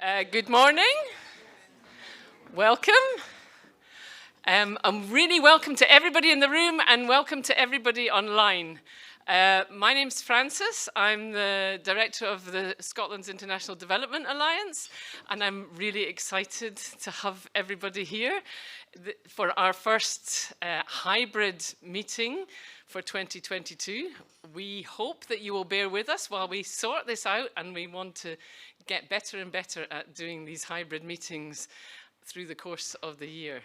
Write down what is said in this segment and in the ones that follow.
Good morning. Welcome. Really welcome to everybody in the room and welcome to everybody online. My name's Frances. I'm the director of the Scotland's International Development Alliance, and I'm really excited to have everybody here for our first hybrid meeting for 2022. We hope that you will bear with us while we sort this out, and we want to get better and better at doing these hybrid meetings through the course of the year.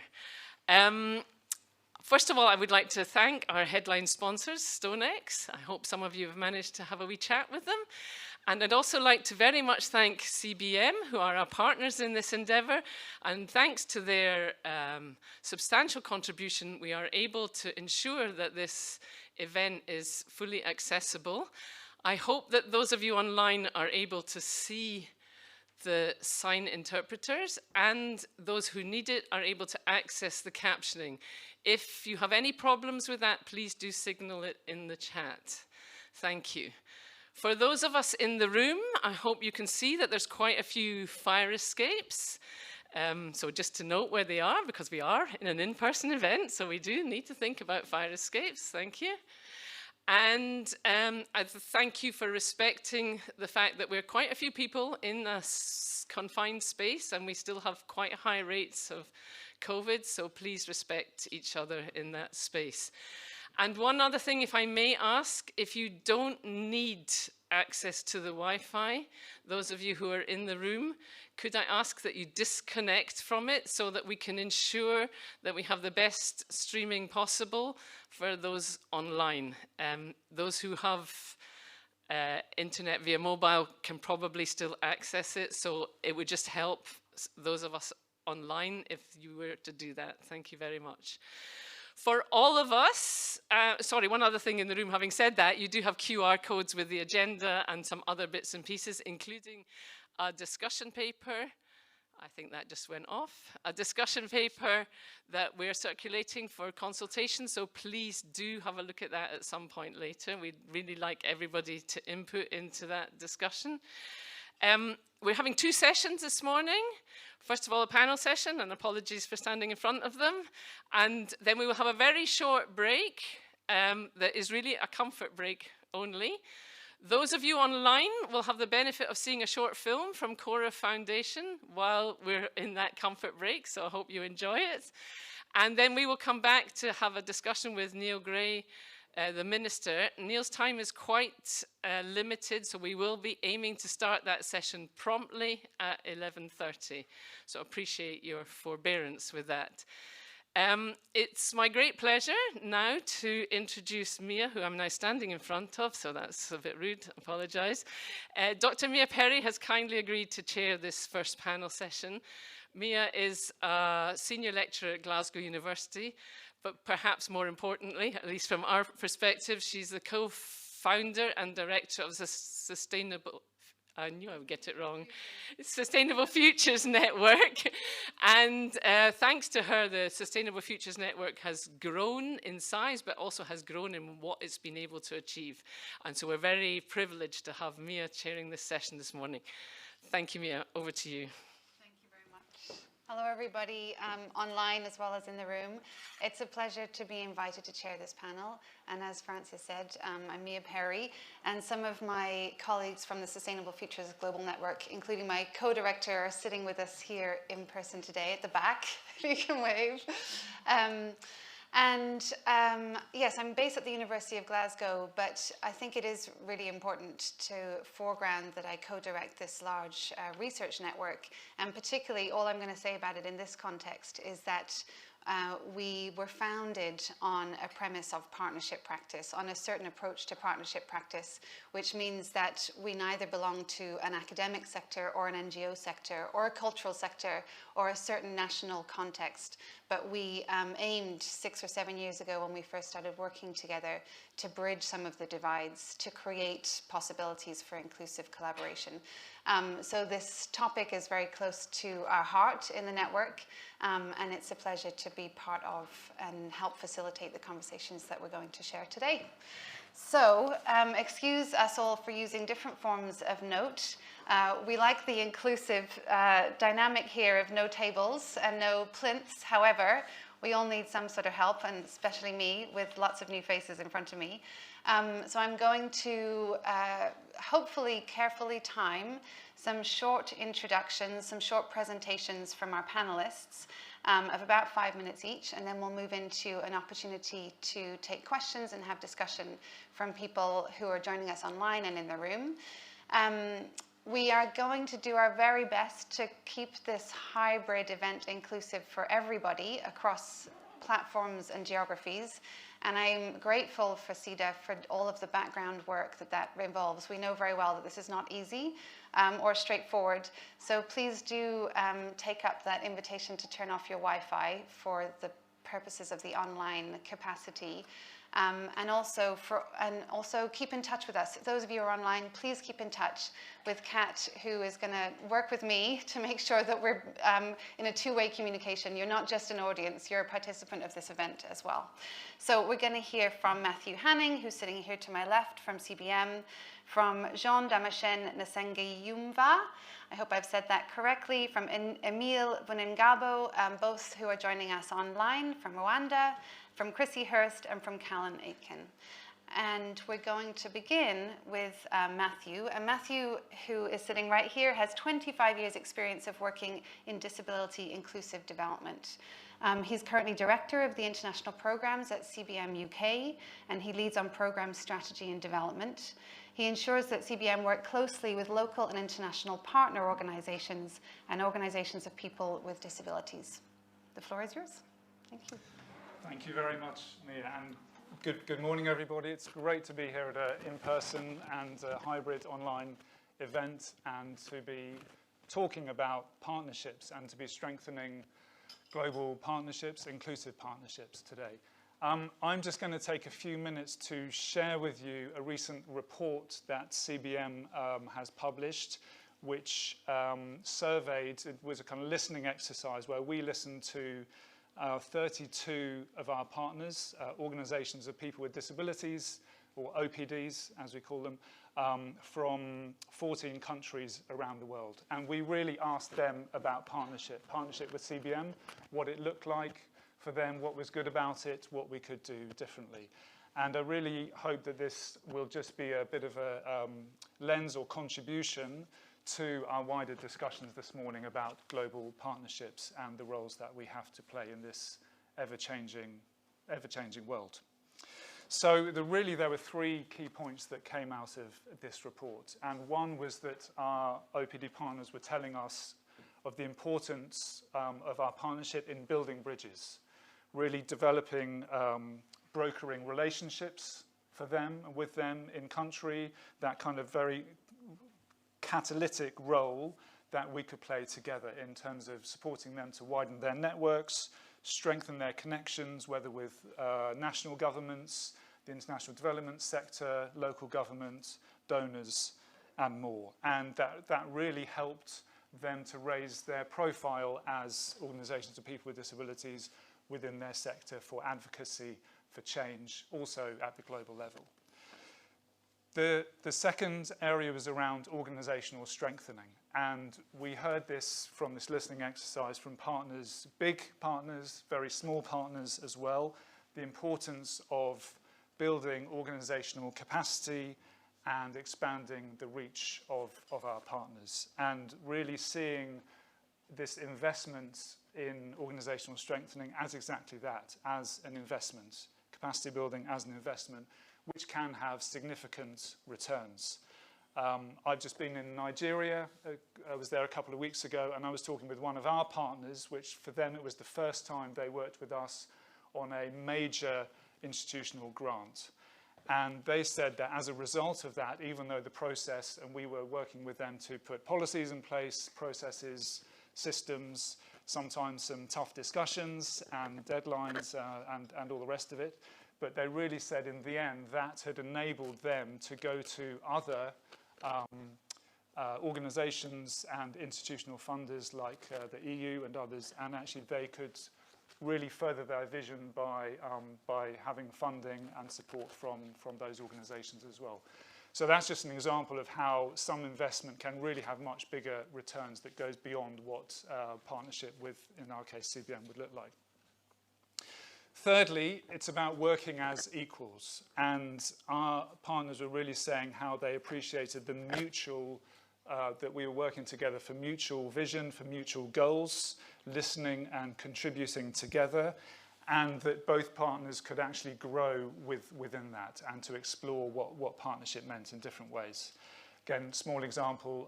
First of all, I would like to thank our headline sponsors, StoneX. I hope some of you have managed to have a wee chat with them. And I'd also like to very much thank CBM, who are our partners in this endeavour. And thanks to their substantial contribution, we are able to ensure that this event is fully accessible. I hope that those of you online are able to see the sign interpreters, and those who need it are able to access the captioning. If you have any problems with that, please do signal it in the chat. Thank you. For those of us in the room, I hope you can see that there's quite a few fire escapes. So just to note where they are, because we are in an in-person event, so we do need to think about fire escapes. Thank you. And I thank you for respecting the fact that we're quite a few people in a confined space, and we still have quite high rates of COVID, so please respect each other in that space. And one other thing, if I may ask, if you don't need access to the Wi-Fi, those of you who are in the room, could I ask that you disconnect from it so that we can ensure that we have the best streaming possible for those online. Those who have internet via mobile can probably still access it, so it would just help those of us online if you were to do that. Thank you very much. For all of us, sorry, one other thing in the room, having said that, you do have QR codes with the agenda and some other bits and pieces, including a discussion paper. I think that just went off. A discussion paper that we're circulating for consultation, so please do have a look at that at some point later. We'd really like everybody to input into that discussion. We're having two sessions this morning. First of all, a panel session, and apologies for standing in front of them. And then we will have a very short break that is really a comfort break only. Those of you online will have the benefit of seeing a short film from Corra Foundation while we're in that comfort break, so I hope you enjoy it. And then we will come back to have a discussion with Neil Gray, the Minister. Neil's time is quite limited, so we will be aiming to start that session promptly at 11:30. So appreciate your forbearance with that. It's my great pleasure now to introduce Mia, who I'm now standing in front of, so that's a bit rude, I apologise. Dr. Mia Perry has kindly agreed to chair this first panel session. Mia is a senior lecturer at Glasgow University, but perhaps more importantly, at least from our perspective, she's the co-founder and director of the I knew I would get it wrong, Sustainable Futures Network. And thanks to her, the Sustainable Futures Network has grown in size, but also has grown in what it's been able to achieve. And so we're very privileged to have Mia chairing this session this morning. Thank you, Mia. Over to you. Hello everybody, online as well as in the room. It's a pleasure to be invited to chair this panel, and as Frances said, I'm Mia Perry, and some of my colleagues from the Sustainable Futures Global Network, including my co-director, are sitting with us here in person today at the back, if you can wave. Yes, I'm based at the University of Glasgow, but I think it is really important to foreground that I co-direct this large research network, and particularly all I'm going to say about it in this context is that we were founded on a premise of partnership practice, on a certain approach to partnership practice, which means that we neither belong to an academic sector or an NGO sector or a cultural sector or a certain national context, but we aimed 6 or 7 years ago when we first started working together to bridge some of the divides, to create possibilities for inclusive collaboration. So this topic is very close to our heart in the network, and it's a pleasure to be part of and help facilitate the conversations that we're going to share today. So, excuse us all for using different forms of note. We like the inclusive dynamic here of no tables and no plinths. However, we all need some sort of help, and especially me, with lots of new faces in front of me. So I'm going to hopefully carefully time some short introductions, some short presentations from our panelists of about 5 minutes each, and then we'll move into an opportunity to take questions and have discussion from people who are joining us online and in the room. We are going to do our very best to keep this hybrid event inclusive for everybody across platforms and geographies. And I'm grateful for CEDA for all of the background work that involves. We know very well that this is not easy or straightforward. So please do take up that invitation to turn off your Wi-Fi for the purposes of the online capacity. And also keep in touch with us. Those of you who are online, please keep in touch with Kat, who is going to work with me to make sure that we're in a two-way communication. You're not just an audience, you're a participant of this event as well. So we're going to hear from Matthew Hanning, who's sitting here to my left from CBM, from Jean Damascene Nsengiyumva, I hope I've said that correctly, from Emile Vuningabo, both who are joining us online from Rwanda, from Chrissie, Hirst, and from Callum, Aitken. And we're going to begin with Matthew. And Matthew, who is sitting right here, has 25 years experience of working in disability inclusive development. He's currently director of the international programs at CBM UK, and he leads on program strategy and development. He ensures that CBM work closely with local and international partner organizations and organizations of people with disabilities. The floor is yours. Thank you. Thank you very much, Mia, and good morning, everybody. It's great to be here at an in-person and a hybrid online event, and to be talking about partnerships and to be strengthening global partnerships, inclusive partnerships today. I'm just going to take a few minutes to share with you a recent report that CBM has published, which surveyed, it was a kind of listening exercise where we listened to 32 of our partners, organizations of people with disabilities, or OPDs as we call them, from 14 countries around the world. And we really asked them about partnership with CBM, what it looked like for them, what was good about it, what we could do differently. And I really hope that this will just be a bit of a lens or contribution to our wider discussions this morning about global partnerships and the roles that we have to play in this ever-changing world. So there were three key points that came out of this report. And one was that our OPD partners were telling us of the importance of our partnership in building bridges, really developing, brokering relationships for them and with them in country, that kind of very catalytic role that we could play together in terms of supporting them to widen their networks, strengthen their connections, whether with national governments, the international development sector, local governments, donors, and more. And that really helped them to raise their profile as organizations of people with disabilities within their sector for advocacy, for change, also at the global level. The second area was around organizational strengthening, and we heard this from this listening exercise from partners, big partners, very small partners as well, the importance of building organizational capacity and expanding the reach of our partners, and really seeing this investment in organizational strengthening as exactly that, as an investment, capacity building as an investment, which can have significant returns. I've just been in Nigeria. I was there a couple of weeks ago, and I was talking with one of our partners, which for them it was the first time they worked with us on a major institutional grant. And they said that as a result of that, even though the process, and we were working with them to put policies in place, processes, systems, sometimes some tough discussions and deadlines and all the rest of it, but they really said in the end that had enabled them to go to other organizations and institutional funders like the EU and others, and actually they could really further their vision by having funding and support from those organizations as well. So that's just an example of how some investment can really have much bigger returns that goes beyond what partnership with, in our case, CBM would look like. Thirdly, it's about working as equals, and our partners were really saying how they appreciated the mutual, that we were working together for mutual vision, for mutual goals, listening and contributing together, and that both partners could actually grow within that and to explore what partnership meant in different ways. Again, small example,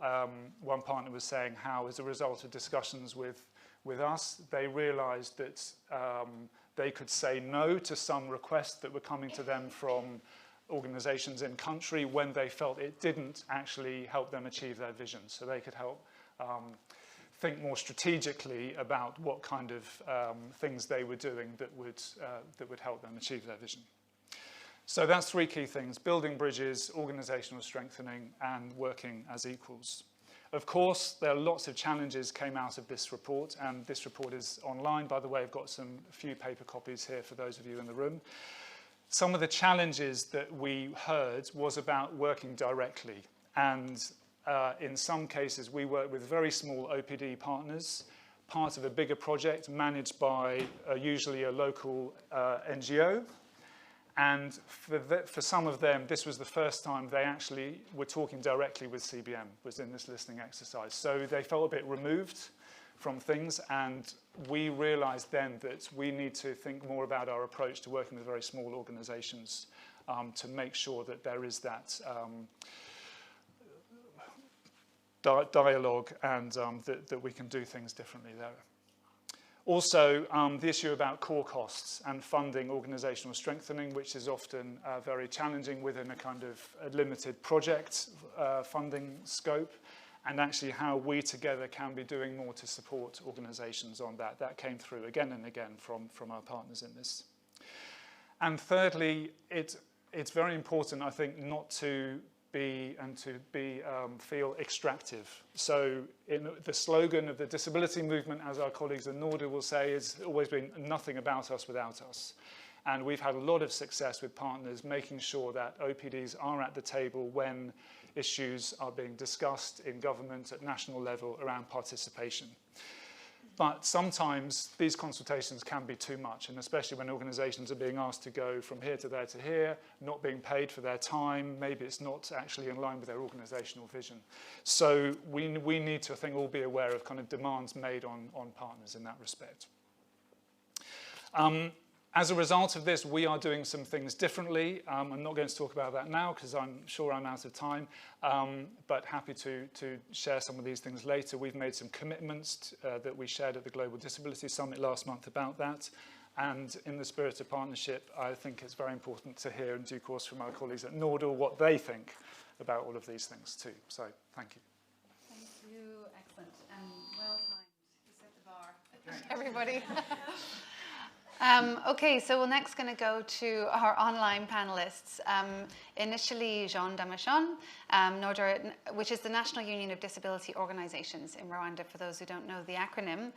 one partner was saying how as a result of discussions with us, they realized that they could say no to some requests that were coming to them from organizations in country when they felt it didn't actually help them achieve their vision. So they could help think more strategically about what kind of things they were doing that would help them achieve their vision. So that's three key things: building bridges, organizational strengthening, and working as equals. Of course, there are lots of challenges came out of this report, and this report is online. By the way, I've got a few paper copies here for those of you in the room. Some of the challenges that we heard was about working directly, and in some cases we work with very small OPD partners, part of a bigger project managed by usually a local NGO. And for some of them, this was the first time they actually were talking directly with CBM, was in this listening exercise. So they felt a bit removed from things, and we realized then that we need to think more about our approach to working with very small organizations to make sure that there is that dialogue and that we can do things differently there. Also, the issue about core costs and funding organizational strengthening, which is often very challenging within a kind of a limited project funding scope, and actually how we together can be doing more to support organizations on that. That came through again and again from our partners in this. And thirdly, it's very important, I think, not to feel extractive. So the slogan of the disability movement, as our colleagues at NUDOR will say, has always been nothing about us without us. And we've had a lot of success with partners making sure that OPDs are at the table when issues are being discussed in government at national level around participation. But sometimes these consultations can be too much, and especially when organizations are being asked to go from here to there to here, not being paid for their time, maybe it's not actually in line with their organizational vision. So we need to, I think, all be aware of kind of demands made on partners in that respect. As a result of this, we are doing some things differently. I'm not going to talk about that now because I'm sure I'm out of time, but happy to share some of these things later. We've made some commitments that we shared at the Global Disability Summit last month about that. And in the spirit of partnership, I think it's very important to hear in due course from our colleagues at NUDOR what they think about all of these things too. So thank you. Thank you. Excellent. Well timed. You set the bar. Everybody. Okay, so we're next going to go to our online panelists. Initially, Jean Damascene, NUDOR, which is the National Union of Disability Organisations in Rwanda, for those who don't know the acronym.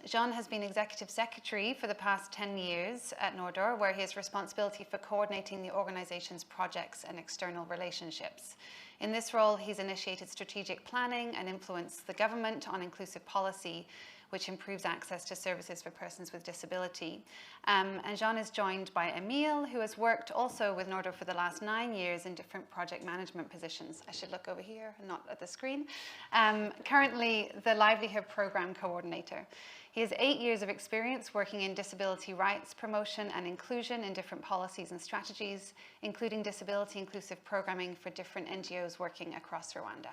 Jean has been Executive Secretary for the past 10 years at NUDOR, where he has responsibility for coordinating the organisation's projects and external relationships. In this role, he's initiated strategic planning and influenced the government on inclusive policy, which improves access to services for persons with disability. And Jean is joined by Emile, who has worked also with NUDOR for the last 9 years in different project management positions. I should look over here and not at the screen. Currently, the Livelihood Programme Coordinator. He has 8 years of experience working in disability rights promotion and inclusion in different policies and strategies, including disability inclusive programming for different NGOs working across Rwanda.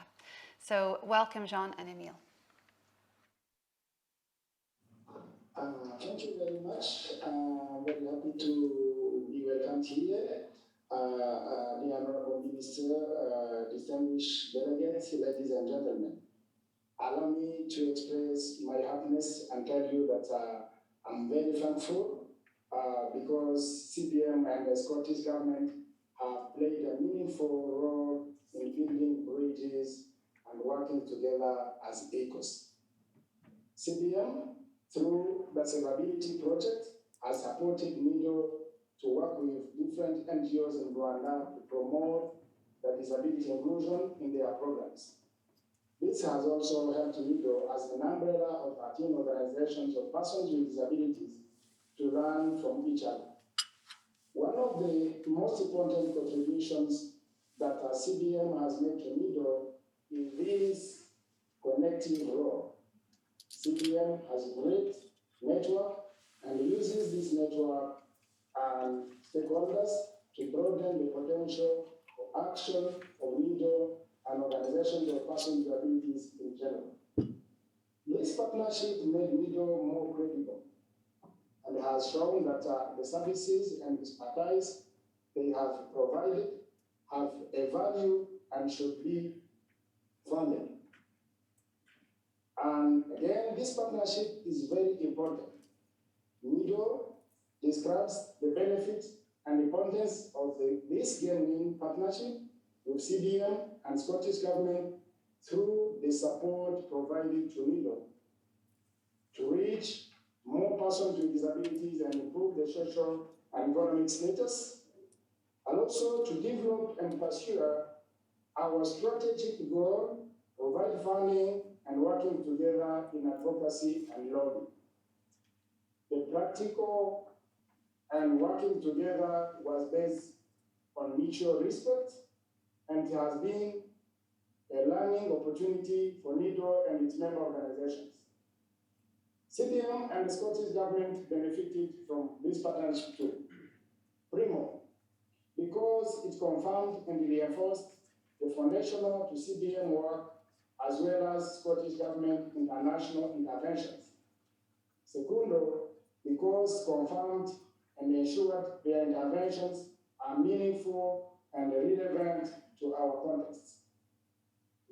So welcome, Jean and Emile. Thank you very much. Very happy to be welcomed here. The Honorable Minister, distinguished delegates, ladies and gentlemen. Allow me to express my happiness and tell you that I'm very thankful because CBM and the Scottish Government have played a meaningful role in building bridges and working together as equals. CBM, through the Survivability Project, has supported NUDOR to work with different NGOs in Rwanda to promote the disability inclusion in their programs. This has also helped NUDOR as an umbrella of 13 organizations of persons with disabilities to learn from each other. One of the most important contributions that CBM has made to NUDOR is this connective role. CBM has a great network and uses this network and stakeholders to broaden the potential of action of NUDOR and organizations of persons with disabilities in general. This partnership made NUDOR more credible and has shown that the services and expertise they have provided have a value and should be funded. And again, this partnership is very important. NUDOR describes the benefits and importance of this game-win partnership with CBM and Scottish Government through the support provided to NUDOR to reach more persons with disabilities and improve the social and economic status, and also to develop and pursue our strategic goal, provide funding and working together in advocacy and lobbying. The practical and working together was based on mutual respect, and it has been a learning opportunity for NUDOR and its member organizations. CBM and the Scottish Government benefited from this partnership too. Primo, because it confirmed and reinforced the foundational to CBM work as well as Scottish Government international interventions. Secundo, because confirmed and ensured their interventions are meaningful and relevant to our context.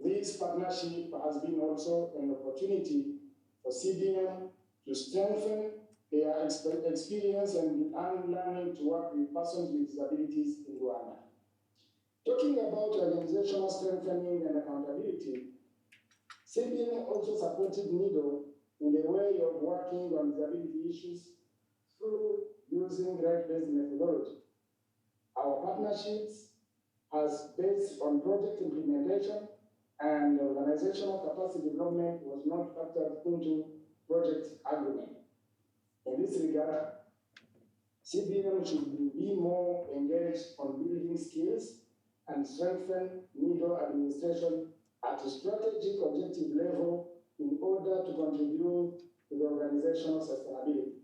This partnership has been also an opportunity for CBM to strengthen their experience and learning to work with persons with disabilities in Rwanda. Talking about organizational strengthening and accountability, CBM also supported NUDOR in the way of working on disability issues through using right-based methodology. Our partnerships has based on project implementation, and organizational capacity development was not factored into project agreement. In this regard, CBM should be more engaged on building skills and strengthen NUDOR administration at a strategic objective level in order to contribute to the organizational sustainability.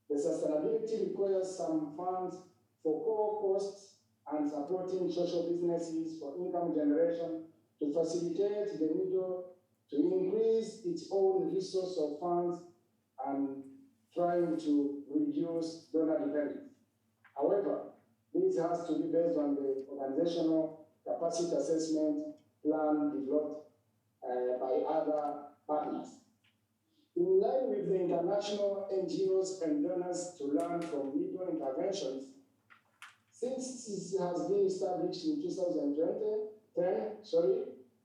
The sustainability requires some funds for core costs and supporting social businesses for income generation to facilitate the NUDOR to increase its own resource of funds and trying to reduce donor dependence. However, this has to be based on the organizational capacity assessment plan developed by other partners. In line with the international NGOs and donors to learn from NUDOR interventions, since it has been established in 2010,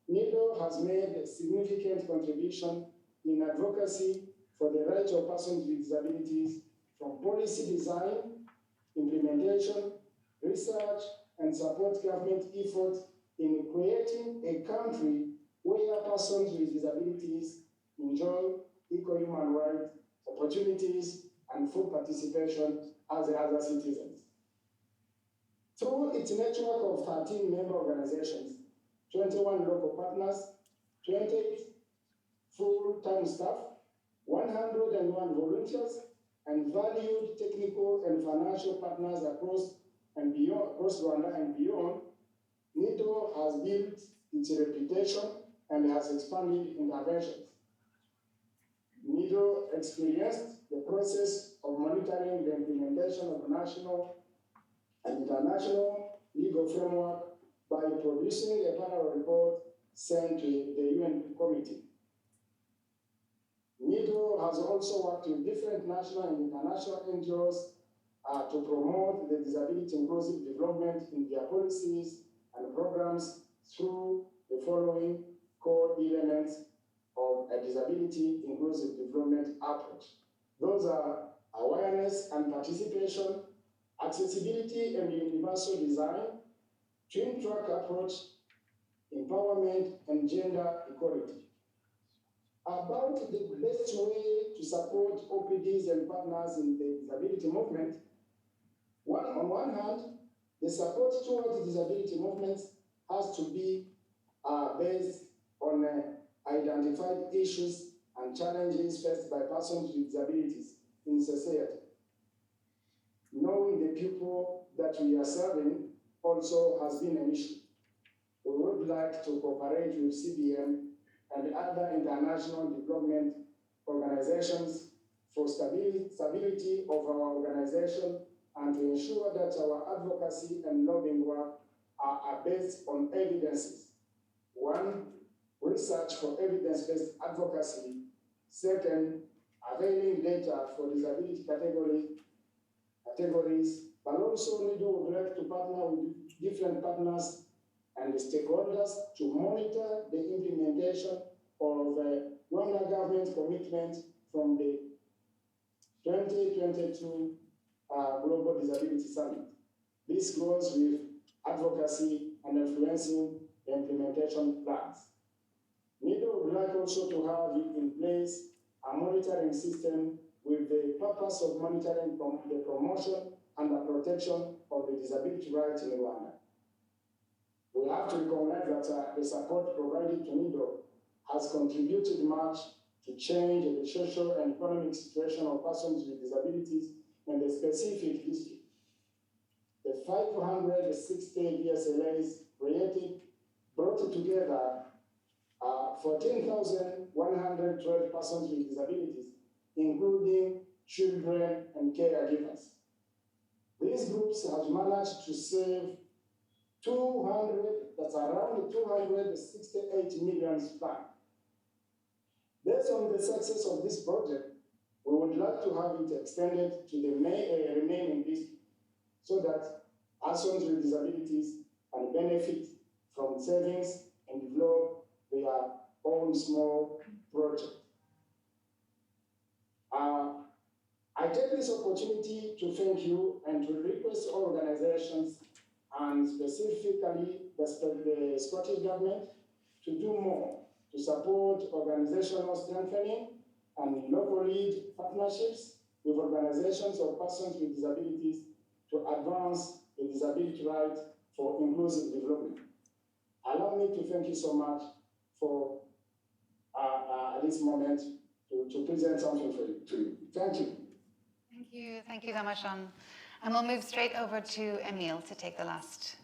NUDOR has made a significant contribution in advocacy for the rights of persons with disabilities from policy design, implementation, research, and support government efforts in creating a country where persons with disabilities enjoy equal human rights, opportunities, and full participation as other citizens. Through its network of 13 member organizations, 21 local partners, 28 full-time staff, 101 volunteers, and valued technical and financial partners across Rwanda and beyond, NUDOR has built its reputation and has expanded interventions. NUDOR experienced the process of monitoring the implementation of national and international legal framework by producing a panel report sent to the UN committee. NUDOR has also worked with different national and international NGOs to promote the disability inclusive development in their policies and programs through the following core elements of a disability inclusive development approach. Those are awareness and participation, accessibility and universal design, twin-track approach, empowerment, and gender equality. About the best way to support OPDs and partners in the disability movement, on one hand, the support towards disability movements has to be based on identified issues and challenges faced by persons with disabilities in society. Knowing the people that we are serving also has been an issue. We would like to cooperate with CBM and other international development organizations for stability of our organization and to ensure that our advocacy and lobbying work are based on evidences. One, research for evidence-based advocacy. Second, availing data for disability categories, but also NUDOR would like to partner with different partners and stakeholders to monitor the implementation of Rwanda government commitment from the 2022 Global Disability Summit. This goes with advocacy and influencing the implementation plans. NUDOR would like also to have in place a monitoring system with the purpose of monitoring the promotion and the protection of the disability rights in Rwanda. We have to recognize that the support provided to NUDOR has contributed much to change the social and economic situation of persons with disabilities in the specific district. The 560 VSLAs brought together 14,112 persons with disabilities, including children and caregivers. These groups have managed to save around 268 million francs. Based on the success of this project, we would like to have it extended to the remaining districts so that persons with disabilities can benefit from savings and develop their own small project. I take this opportunity to thank you and to request all organizations and specifically the Scottish Government to do more to support organizational strengthening and local lead partnerships with organizations of persons with disabilities to advance the disability right for inclusive development. Allow me to thank you so much for this moment to present something to you. Thank you. Thank you, Damascene. And we'll move straight over to Emile to take the last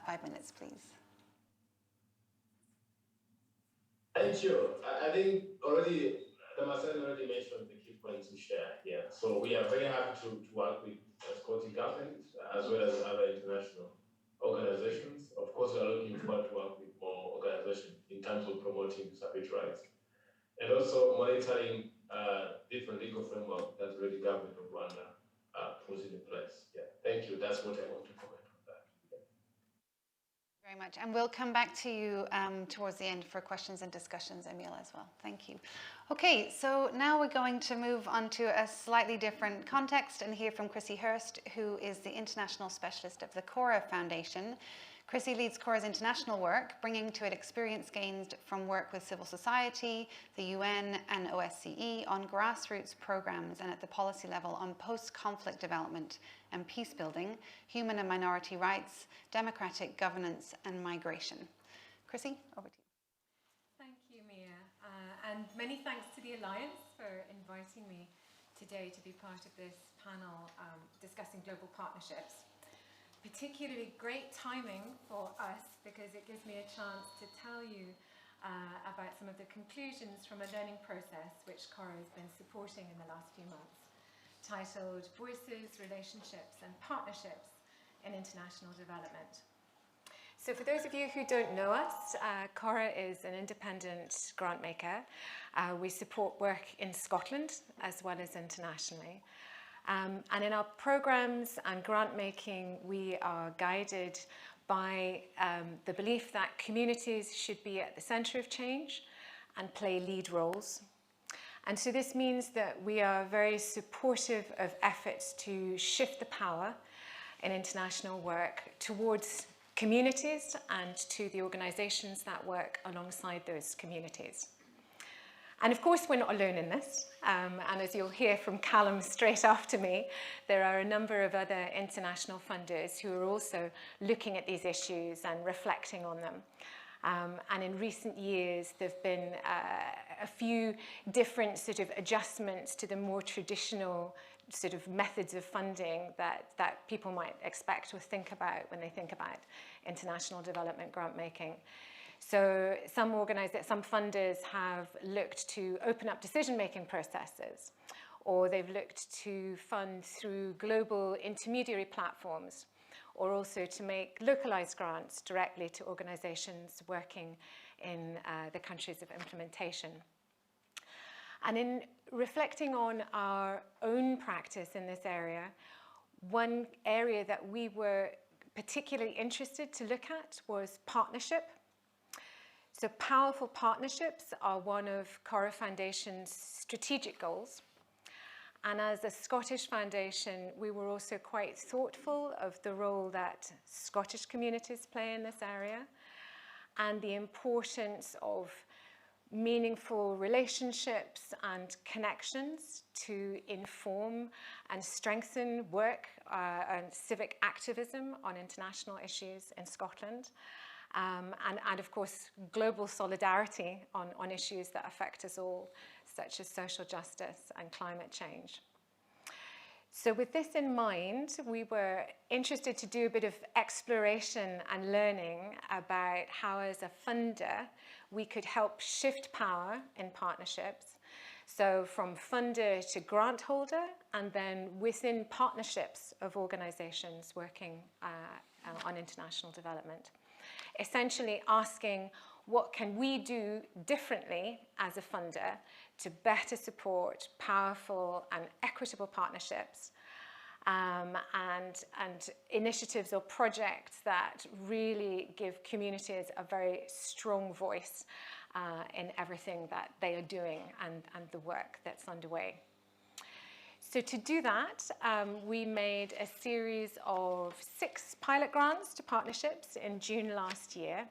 5 minutes, please. Thank you. I think Damascene already mentioned the key points we share here. So we are very happy to work with the Scottish Government as well as other international organizations. Of course, we are looking forward to work with more organizations in terms of promoting disability rights and also monitoring different legal framework that the government of Rwanda puts in place. Yeah, thank you. That's what I want to comment on that. Yeah. Very much. And we'll come back to you towards the end for questions and discussions, Emile, as well. Thank you. Okay, so now we're going to move on to a slightly different context and hear from Chrissie Hirst, who is the International Specialist of the Corra Foundation. Chrissie leads Corra's international work, bringing to it experience gained from work with civil society, the UN and OSCE on grassroots programs and at the policy level on post-conflict development and peace building, human and minority rights, democratic governance and migration. Chrissie, over to you. Thank you, Mia. And many thanks to the Alliance for inviting me today to be part of this panel discussing global partnerships. Particularly great timing for us because it gives me a chance to tell you about some of the conclusions from a learning process which Corra has been supporting in the last few months, titled Voices, Relationships and Partnerships in International Development. So for those of you who don't know us, Corra is an independent grant maker. We support work in Scotland as well as internationally. And in our programs and grant making, we are guided by the belief that communities should be at the center of change and play lead roles. And so this means that we are very supportive of efforts to shift the power in international work towards communities and to the organisations that work alongside those communities. And of course, we're not alone in this. And as you'll hear from Callum straight after me, there are a number of other international funders who are also looking at these issues and reflecting on them. And in recent years, there have been a few different sort of adjustments to the more traditional sort of methods of funding that people might expect or think about when they think about international development grant making. So some funders have looked to open up decision-making processes, or they've looked to fund through global intermediary platforms, or also to make localized grants directly to organizations working in the countries of implementation. And in reflecting on our own practice in this area, one area that we were particularly interested to look at was partnership. So powerful partnerships are one of Corra Foundation's strategic goals. And as a Scottish foundation, we were also quite thoughtful of the role that Scottish communities play in this area and the importance of meaningful relationships and connections to inform and strengthen work and civic activism on international issues in Scotland. And of course, global solidarity on issues that affect us all, such as social justice and climate change. So with this in mind, we were interested to do a bit of exploration and learning about how, as a funder, we could help shift power in partnerships. So from funder to grant holder, and then within partnerships of organizations working on international development. Essentially asking, what can we do differently as a funder to better support powerful and equitable partnerships and initiatives or projects that really give communities a very strong voice in everything that they are doing and the work that's underway. So to do that, we made a series of 6 pilot grants to partnerships in June last year.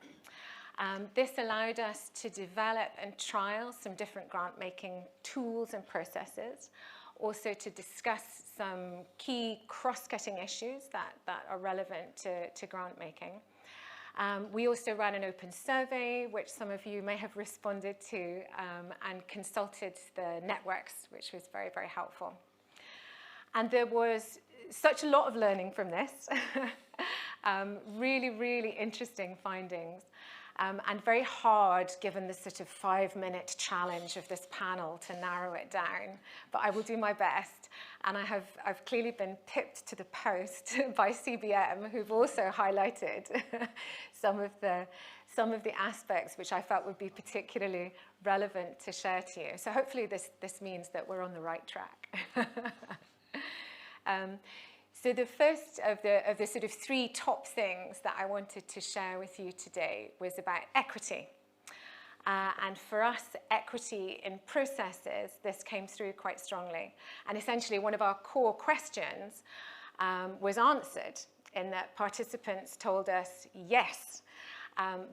This allowed us to develop and trial some different grant-making tools and processes, also to discuss some key cross-cutting issues that are relevant to grant-making. We also ran an open survey, which some of you may have responded to, and consulted the networks, which was very, very helpful. And there was such a lot of learning from this, really, really interesting findings, and very hard given the sort of 5-minute challenge of this panel to narrow it down. But I will do my best. And I've clearly been pipped to the post by CBM, who've also highlighted some of the aspects which I felt would be particularly relevant to share to you. So hopefully this means that we're on the right track. So the first of the sort of 3 top things that I wanted to share with you today was about equity. And for us, equity in processes, this came through quite strongly. And essentially, one of our core questions was answered in that participants told us, yes,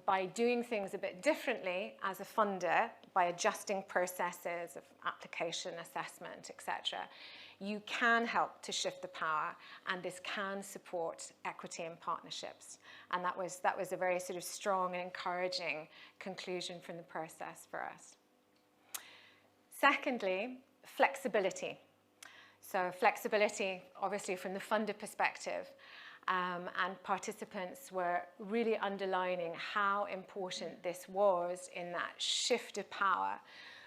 by doing things a bit differently as a funder, by adjusting processes of application, assessment, etc., you can help to shift the power, and this can support equity in partnerships. And that was a very sort of strong and encouraging conclusion from the process for us. Secondly, flexibility. So flexibility, obviously from the funder perspective, and participants were really underlining how important this was in that shift of power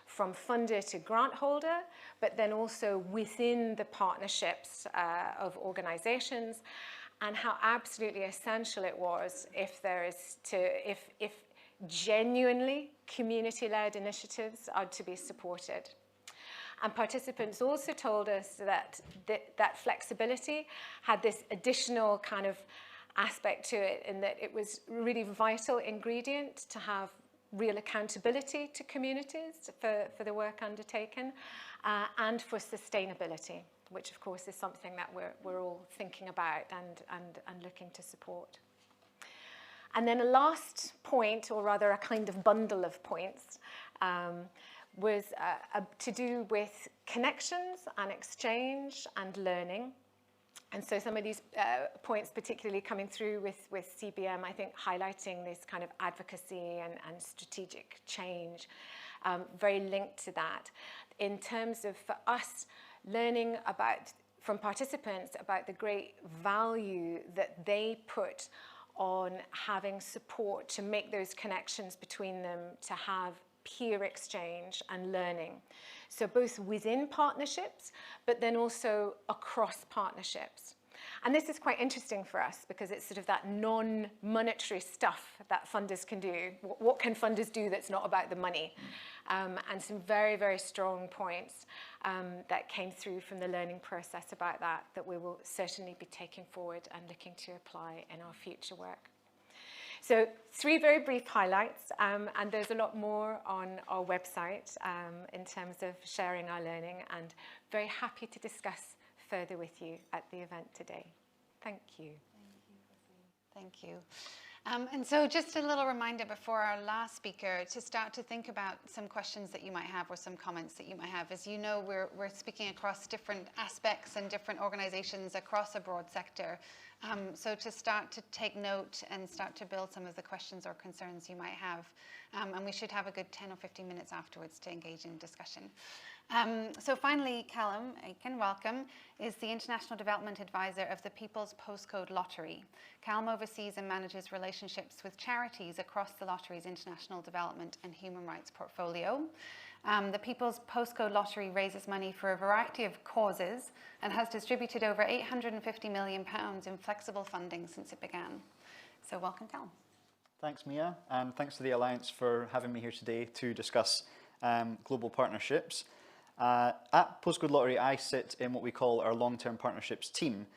from funder to grant holder, but then also within the partnerships of organizations, and how absolutely essential it was if genuinely community-led initiatives are to be supported. And participants also told us that flexibility had this additional kind of aspect to it, in that it was a really vital ingredient to have real accountability to communities for the work undertaken, and for sustainability, which of course is something that we're all thinking about and looking to support. And then a last point, or rather a kind of bundle of points, was to do with connections and exchange and learning. And so some of these points, particularly coming through with CBM, I think highlighting this kind of advocacy and strategic change, very linked to that. In terms of, for us, learning from participants about the great value that they put on having support to make those connections between them, to have peer exchange and learning. So both within partnerships, but then also across partnerships. And this is quite interesting for us because it's sort of that non-monetary stuff that funders can do. What can funders do that's not about the money? And some very, very strong points that came through from the learning process about that we will certainly be taking forward and looking to apply in our future work. So 3 very brief highlights, and there's a lot more on our website in terms of sharing our learning, and very happy to discuss further with you at the event today. Thank you. Thank you. And so just a little reminder before our last speaker to start to think about some questions that you might have or some comments that you might have. As you know, we're speaking across different aspects and different organizations across a broad sector. So to start to take note and start to build some of the questions or concerns you might have. And we should have a good 10 or 15 minutes afterwards to engage in discussion. So finally, Callum, Aitken, welcome, is the International Development Advisor of the People's Postcode Lottery. Callum oversees and manages relationships with charities across the lottery's international development and human rights portfolio. The People's Postcode Lottery raises money for a variety of causes and has distributed over £850 million in flexible funding since it began. So welcome, Callum. Thanks, Mia, and thanks to the Alliance for having me here today to discuss global partnerships. At Postcode Lottery, I sit in what we call our long-term partnerships team,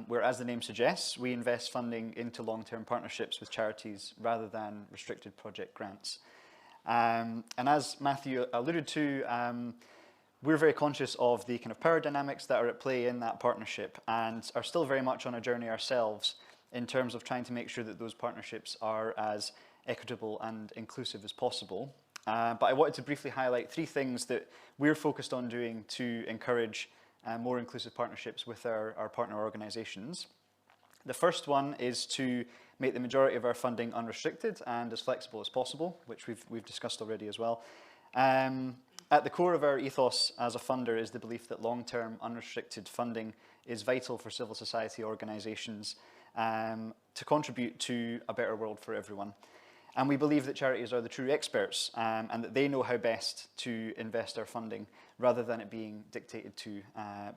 where, as the name suggests, we invest funding into long-term partnerships with charities rather than restricted project grants. And as Matthew alluded to, we're very conscious of the kind of power dynamics that are at play in that partnership and are still very much on a journey ourselves in terms of trying to make sure that those partnerships are as equitable and inclusive as possible. But I wanted to briefly highlight 3 things that we're focused on doing to encourage more inclusive partnerships with our partner organisations. The first one is to make the majority of our funding unrestricted and as flexible as possible, which we've discussed already as well. At the core of our ethos as a funder is the belief that long-term unrestricted funding is vital for civil society organisations to contribute to a better world for everyone. And we believe that charities are the true experts and that they know how best to invest our funding rather than it being dictated to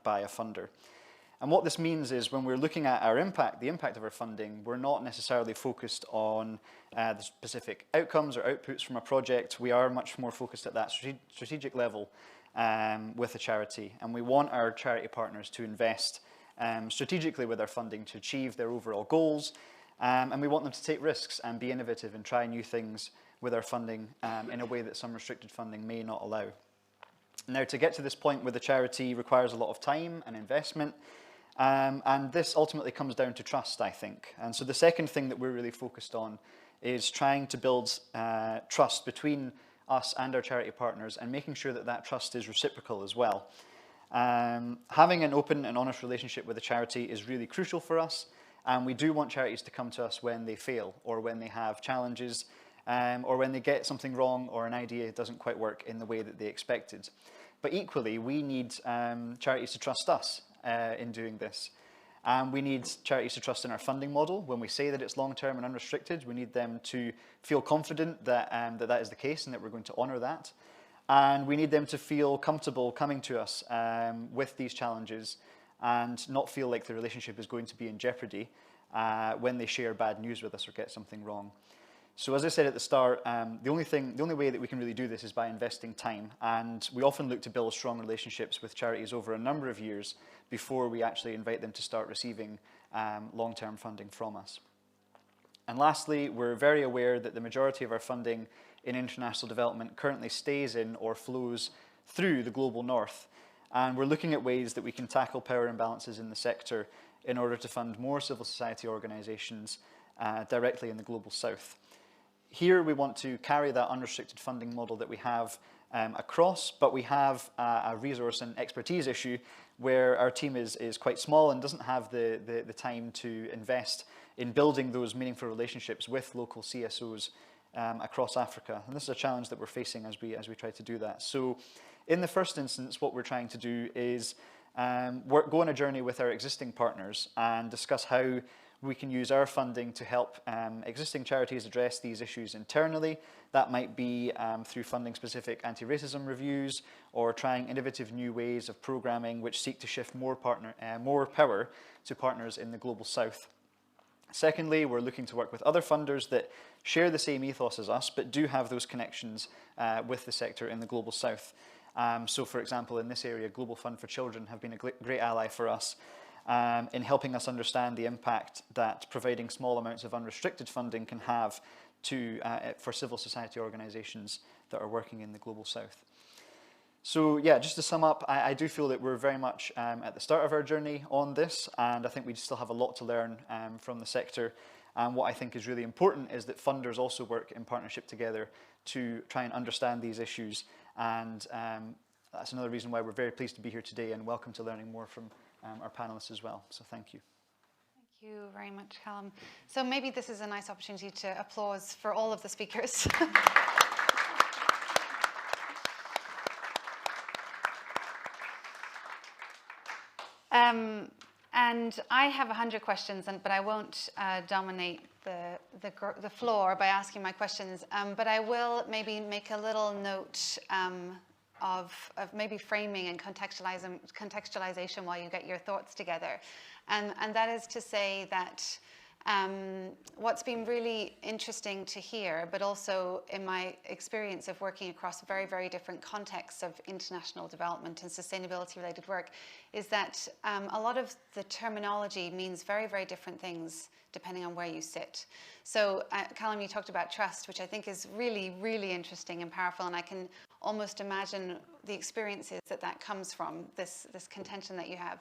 by a funder. And what this means is when we're looking at our impact, the impact of our funding, we're not necessarily focused on the specific outcomes or outputs from a project. We are much more focused at that strategic level with a charity. And we want our charity partners to invest strategically with our funding to achieve their overall goals. And we want them to take risks and be innovative and try new things with our funding in a way that some restricted funding may not allow. Now, to get to this point with a charity requires a lot of time and investment. And this ultimately comes down to trust, I think. And so the second thing that we're really focused on is trying to build trust between us and our charity partners and making sure that that trust is reciprocal as well. Having an open and honest relationship with a charity is really crucial for us. And we do want charities to come to us when they fail or when they have challenges or when they get something wrong or an idea doesn't quite work in the way that they expected. But equally, we need charities to trust us in doing this. And we need charities to trust in our funding model. When we say that it's long-term and unrestricted, we need them to feel confident that that is the case and that we're going to honour that. And we need them to feel comfortable coming to us with these challenges and not feel like the relationship is going to be in jeopardy when they share bad news with us or get something wrong. So as I said at the start, the only way that we can really do this is by investing time. And we often look to build strong relationships with charities over a number of years before we actually invite them to start receiving long-term funding from us. And lastly, we're very aware that the majority of our funding in international development currently stays in or flows through the global north. And we're looking at ways that we can tackle power imbalances in the sector in order to fund more civil society organisations directly in the Global South. Here we want to carry that unrestricted funding model that we have across, but we have a resource and expertise issue where our team is quite small and doesn't have the time to invest in building those meaningful relationships with local CSOs across Africa. And this is a challenge that we're facing as we try to do that. So in the first instance, what we're trying to do is go on a journey with our existing partners and discuss how we can use our funding to help existing charities address these issues internally. That might be through funding specific anti-racism reviews or trying innovative new ways of programming which seek to shift more power to partners in the Global South. Secondly, we're looking to work with other funders that share the same ethos as us but do have those connections with the sector in the Global South. So for example, in this area, Global Fund for Children have been a great ally for us in helping us understand the impact that providing small amounts of unrestricted funding can have for civil society organisations that are working in the Global South. So yeah, just to sum up, I do feel that we're very much at the start of our journey on this, and I think we still have a lot to learn from the sector. And what I think is really important is that funders also work in partnership together to try and understand these issues. And that's another reason why we're very pleased to be here today and welcome to learning more from our panellists as well. So thank you. Thank you very much, Callum. So maybe this is a nice opportunity to applause for all of the speakers. And I have 100 questions, but I won't dominate the floor by asking my questions. But I will maybe make a little note of maybe framing and contextualization while you get your thoughts together. And that is to say that what's been really interesting to hear, but also in my experience of working across very, very different contexts of international development and sustainability related work, is that a lot of the terminology means very, very different things depending on where you sit. So Callum, you talked about trust, which I think is really, really interesting and powerful, and I can almost imagine the experiences that comes from, this contention that you have.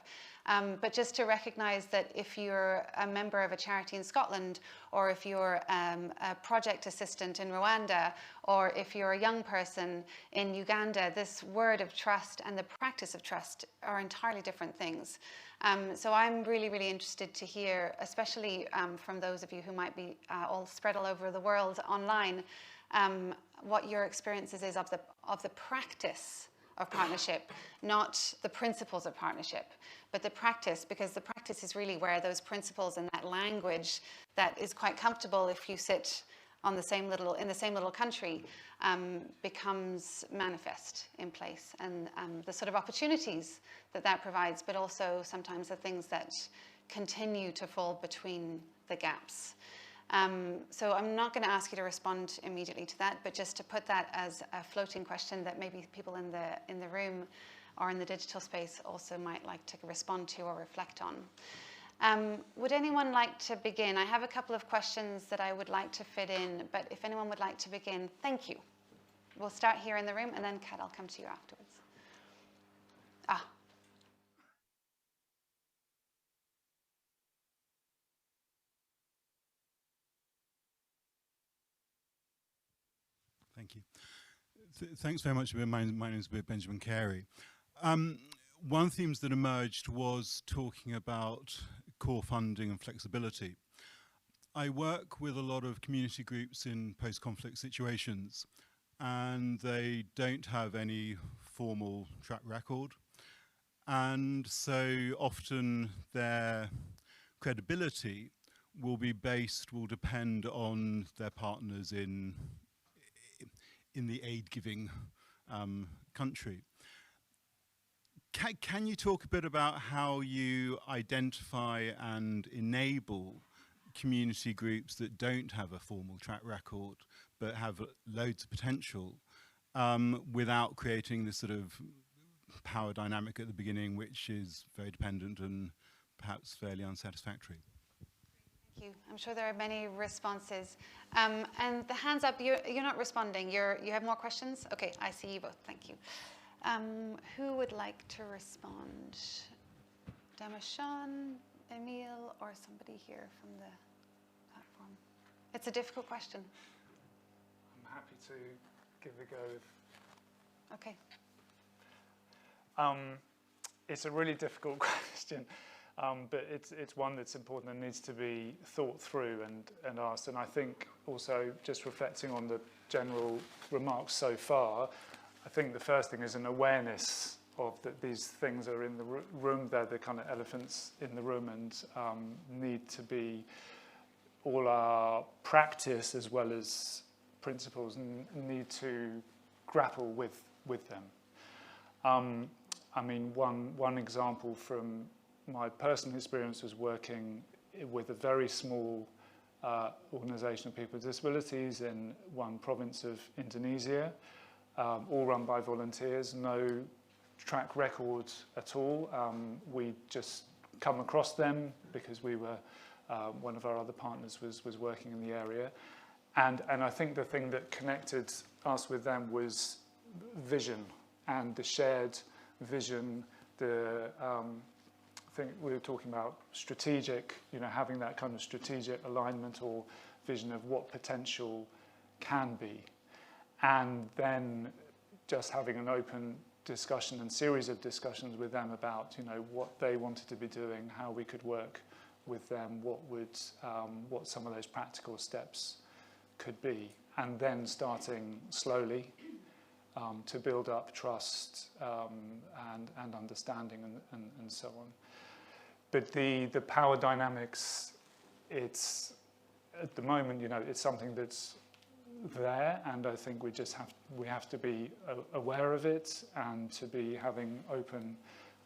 But just to recognize that if you're a member of a charity in Scotland, or if you're a project assistant in Rwanda, or if you're a young person in Uganda, this word of trust and the practice of trust are entirely different things. So I'm really, really interested to hear, especially from those of you who might be all spread all over the world online, what your experiences is of the practice of partnership, not the principles of partnership, but the practice, because the practice is really where those principles and that language that is quite comfortable if you sit in the same little country becomes manifest in place, and the sort of opportunities that provides, but also sometimes the things that continue to fall between the gaps. So I'm not going to ask you to respond immediately to that, but just to put that as a floating question that maybe people in the room or in the digital space also might like to respond to or reflect on. Would anyone like to begin? I have a couple of questions that I would like to fit in, but if anyone would like to begin, thank you. We'll start here in the room, and then Kat, I'll come to you afterwards. Thank you. Thanks very much. My name is Benjamin Carey. One of the themes that emerged was talking about core funding and flexibility. I work with a lot of community groups in post-conflict situations, and they don't have any formal track record. And so often their credibility will depend on their partners in the aid-giving country. Can you talk a bit about how you identify and enable community groups that don't have a formal track record but have loads of potential without creating this sort of power dynamic at the beginning, which is very dependent and perhaps fairly unsatisfactory? Thank you. I'm sure there are many responses. And the hands up, you're not responding. You have more questions? Okay, I see you both. Thank you. Who would like to respond? Damascene, Emile, or somebody here from the platform? It's a difficult question. I'm happy to give it a go. Okay. It's a really difficult question, but it's one that's important and needs to be thought through and asked. And I think also, just reflecting on the general remarks so far, I think the first thing is an awareness of that these things are in the room. They're the kind of elephants in the room, and need to be, all our practice as well as principles need to grapple with them. I mean, one example from my personal experience was working with a very small organisation of people with disabilities in one province of Indonesia, all run by volunteers, no track record at all. We just come across them because we were, one of our other partners was working in the area. And I think the thing that connected us with them was vision, and the shared vision, I think we were talking about strategic, having that kind of strategic alignment or vision of what potential can be. And then just having an open discussion and series of discussions with them about, what they wanted to be doing, how we could work with them, what some of those practical steps could be, and then starting slowly to build up trust and understanding and so on. But the power dynamics, it's at the moment, it's something that's there, and I think we have to be aware of it and to be having open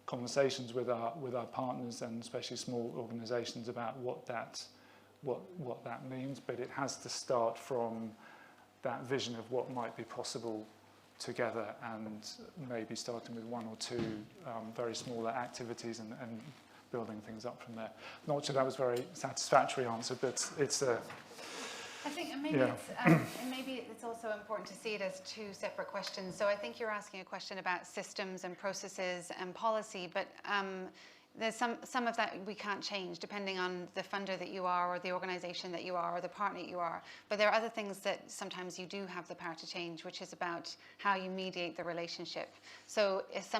conversations with our partners, and especially small organisations, about what that means. But it has to start from that vision of what might be possible together, and maybe starting with one or two very smaller activities and building things up from there. Not sure that was a very satisfactory answer, but it's a... I think maybe it's also important to see it as two separate questions. So I think you're asking a question about systems and processes and policy, but there's some of that we can't change depending on the funder that you are, or the organisation that you are, or the partner you are. But there are other things that sometimes you do have the power to change, which is about how you mediate the relationship. So if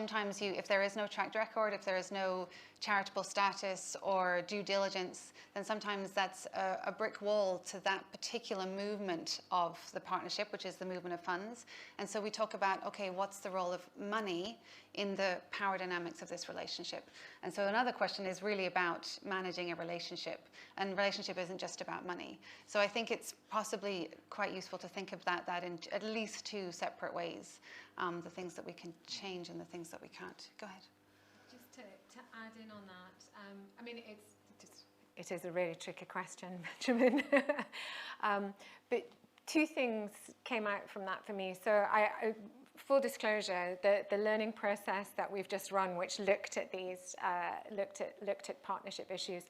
there is no track record, if there is no charitable status or due diligence, then sometimes that's a brick wall to that particular movement of the partnership, which is the movement of funds. And so we talk about, okay, what's the role of money in the power dynamics of this relationship? And so another question is really about managing a relationship, and relationship isn't just about money. So I think it's possibly quite useful to think of that in at least two separate ways, the things that we can change and the things that we can't. Go ahead. Just to add in on that, I mean, it is a really tricky question, Benjamin. But two things came out from that for me. So full disclosure, the learning process that we've just run, which looked at these, looked at partnership issues,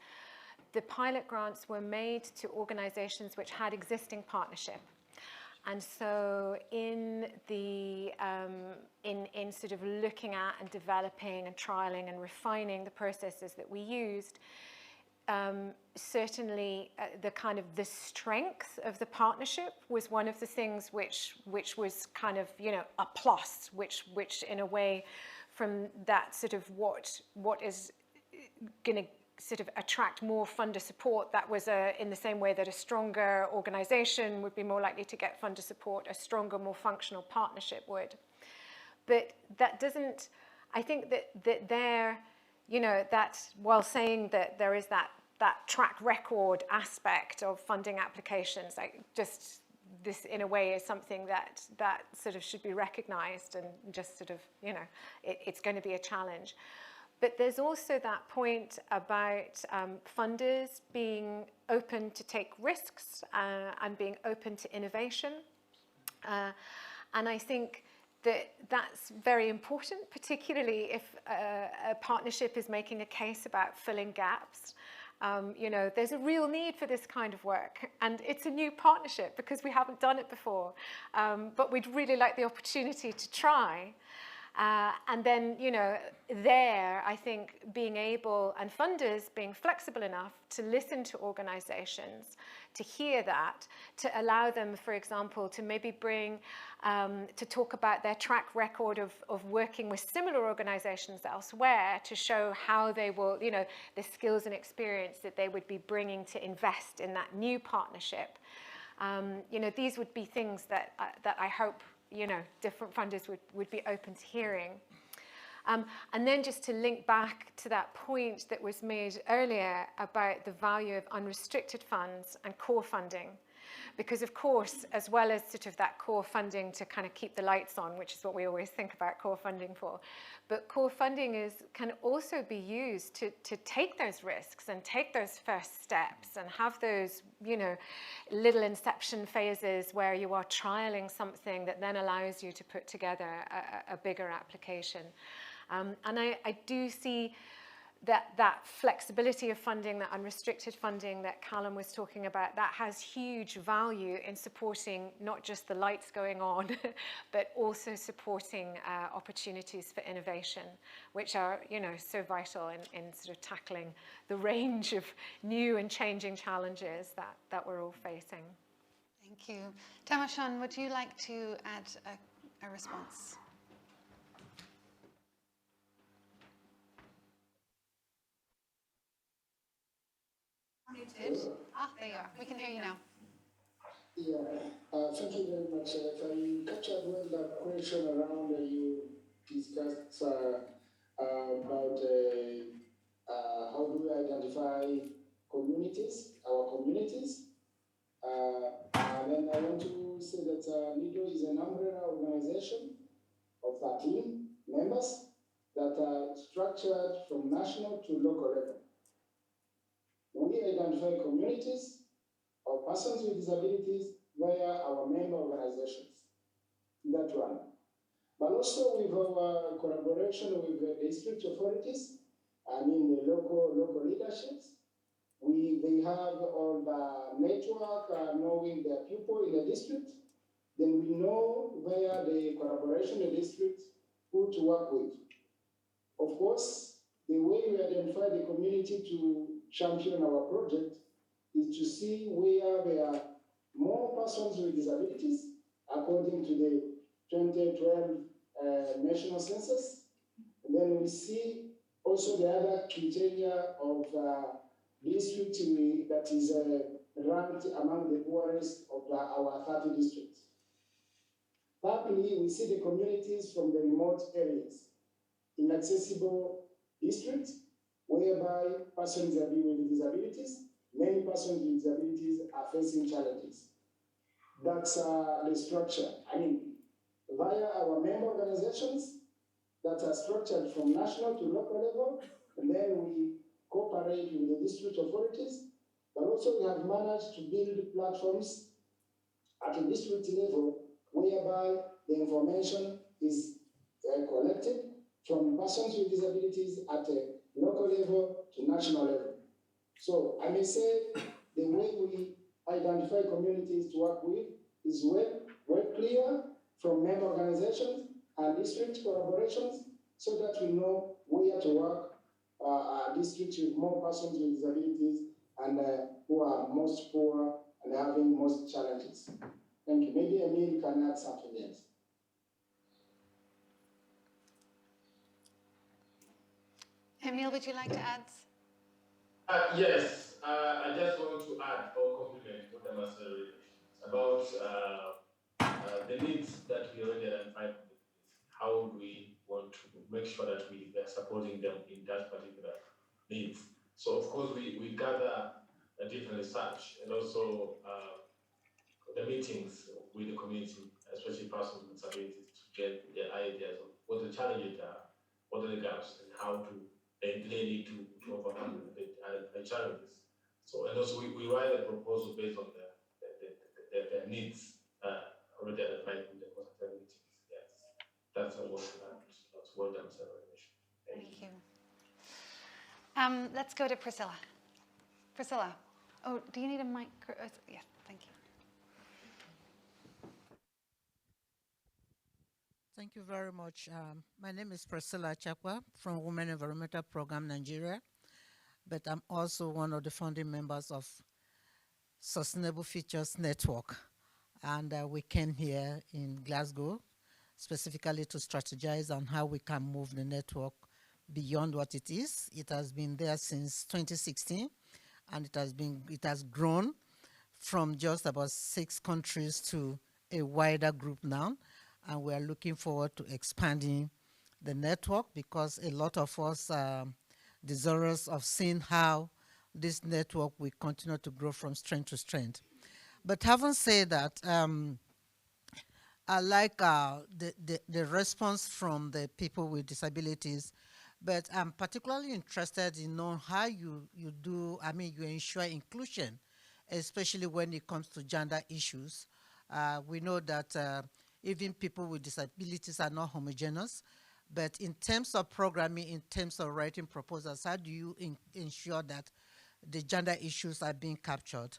the pilot grants were made to organisations which had existing partnership. And so in sort of looking at and developing and trialling and refining the processes that we used, certainly the strength of the partnership was one of the things which was kind of, a plus, which in a way, from that sort of what is going to sort of attract more funder support, that was in the same way that a stronger organisation would be more likely to get funder support, a stronger, more functional partnership would. But that doesn't, I think that there, that while saying that there is that track record aspect of funding applications, like just this in a way is something that sort of should be recognised, and just sort of, it's going to be a challenge. But there's also that point about funders being open to take risks and being open to innovation. And I think that's very important, particularly if a partnership is making a case about filling gaps. There's a real need for this kind of work, and it's a new partnership because we haven't done it before, but we'd really like the opportunity to try. And then, you know, there, I think being able, and funders being flexible enough to listen to organizations, to hear that, to allow them, for example, to maybe bring, to talk about their track record of working with similar organizations elsewhere, to show how they will, you know, the skills and experience that they would be bringing to invest in that new partnership. You know, these would be things that I hope, you know, different funders would be open to hearing. And then just to link back to that point that was made earlier about the value of unrestricted funds and core funding. Because of course, as well as sort of that core funding to kind of keep the lights on, which is what we always think about core funding for, but core funding can also be used to take those risks and take those first steps and have those, you know, little inception phases where you are trialing something that then allows you to put together a bigger application. And I do see that flexibility of funding, that unrestricted funding that Callum was talking about, that has huge value in supporting not just the lights going on, but also supporting opportunities for innovation, which are, you know, so vital in sort of tackling the range of new and changing challenges that we're all facing. Thank you. Damascene, would you like to add a response? Muted. Ah, there you are. We can hear you now. Yeah, thank you very much. If I captured well the question around you discussed about how do we identify communities, our communities. And then I want to say that NUDOR is an umbrella organization of 13 members that are structured from national to local level. We identify communities or persons with disabilities via our member organizations, that one. But also with our collaboration with the district authorities, I mean the local leaderships, they have all the network knowing the people in the district, then we know where the collaboration in the district who to work with. Of course, the way we identify the community to champion our project is to see where there are more persons with disabilities according to the 2012 national census. And then we see also the other criteria of district that is ranked among the poorest of our 30 districts. Thirdly, we see the communities from the remote areas, inaccessible districts, whereby persons with disabilities, many persons with disabilities are facing challenges. That's the structure. I mean, via our member organizations that are structured from national to local level, and then we cooperate with the district authorities, but also we have managed to build platforms at a district level whereby the information is collected from persons with disabilities at a local level to national level. So I may say the way we identify communities to work with is well clear from member organizations and district collaborations so that we know where to work districts with more persons with disabilities and who are most poor and having most challenges. Thank you. Maybe Emile can add something else. Emile, would you like to add? Yes, I just want to add or compliment what Damascene about the needs that we already identified. How we want to make sure that we are supporting them in that particular needs. So of course we gather a different research and also the meetings with the community, especially persons with disabilities, to get their ideas of what the challenges are, what are the gaps, and how to they need to overcome the challenges. So and also we write a proposal based on their needs already identified in the consultative meetings. Yes, that's what I'm saying. Thank you. Let's go to Priscilla. Priscilla, oh, do you need a mic? Yes, thank you. Thank you very much. My name is Priscilla Chakwa from Women Environmental Program Nigeria, but I'm also one of the founding members of Sustainable Futures Network. And we came here in Glasgow specifically to strategize on how we can move the network beyond what it is. It has been there since 2016, and it has grown from just about 6 countries to a wider group now. And we are looking forward to expanding the network because a lot of us are desirous of seeing how this network will continue to grow from strength to strength. But having said that, I like the response from the people with disabilities, but I'm particularly interested in knowing how you ensure inclusion, especially when it comes to gender issues. We know that even people with disabilities are not homogeneous, but in terms of programming, in terms of writing proposals, how do you ensure that the gender issues are being captured?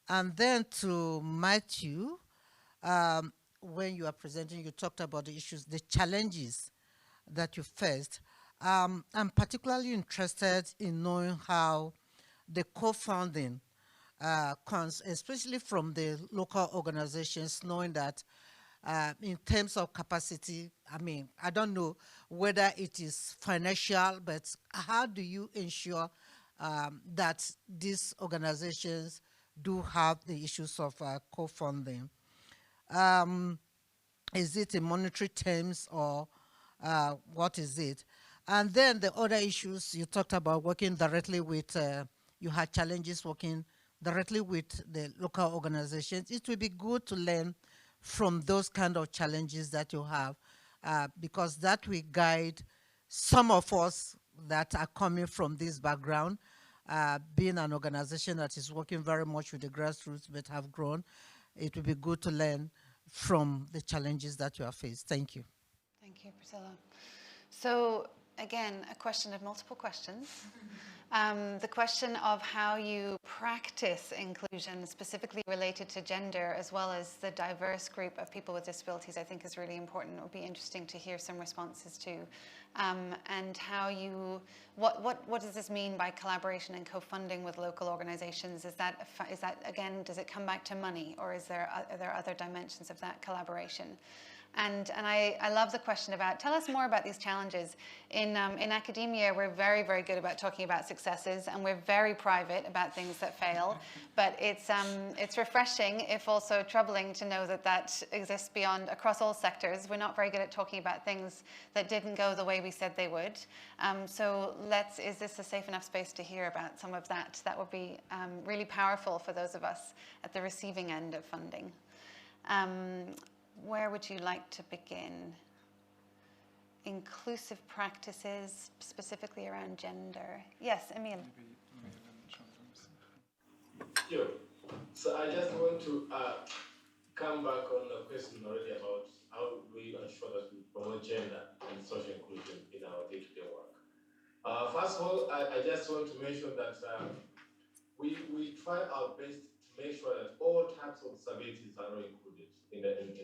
And then to Matthew, when you are presenting, you talked about the issues, the challenges that you faced. I'm particularly interested in knowing how the co-funding comes, especially from the local organizations, knowing that in terms of capacity, I don't know whether it is financial, but how do you ensure that these organizations do have the issues of co-funding? Is it in monetary terms or what is it? And then the other issues, you talked about working directly with, you had challenges working directly with the local organizations. It would be good to learn from those kind of challenges that you have, because that will guide some of us that are coming from this background, being an organization that is working very much with the grassroots but have grown. It would be good to learn from the challenges that you have faced. Thank you. Thank you, Priscilla. So again, a question of multiple questions. The question of how you practice inclusion, specifically related to gender, as well as the diverse group of people with disabilities, I think is really important. It would be interesting to hear some responses to. And how you, what does this mean by collaboration and co-funding with local organizations? Is that again, does it come back to money, or are there other dimensions of that collaboration? And I love the question about, tell us more about these challenges. In academia, we're very, very good about talking about successes, and we're very private about things that fail. But it's refreshing, if also troubling, to know that that exists across all sectors. We're not very good at talking about things that didn't go the way we said they would. So is this a safe enough space to hear about some of that? That would be really powerful for those of us at the receiving end of funding. Where would you like to begin? Inclusive practices, specifically around gender. Yes, Emile. Sure. So I just want to come back on the question already about how we ensure that we promote gender and social inclusion in our day-to-day work. First of all, I just want to mention that we try our best to make sure that all types of disabilities are included in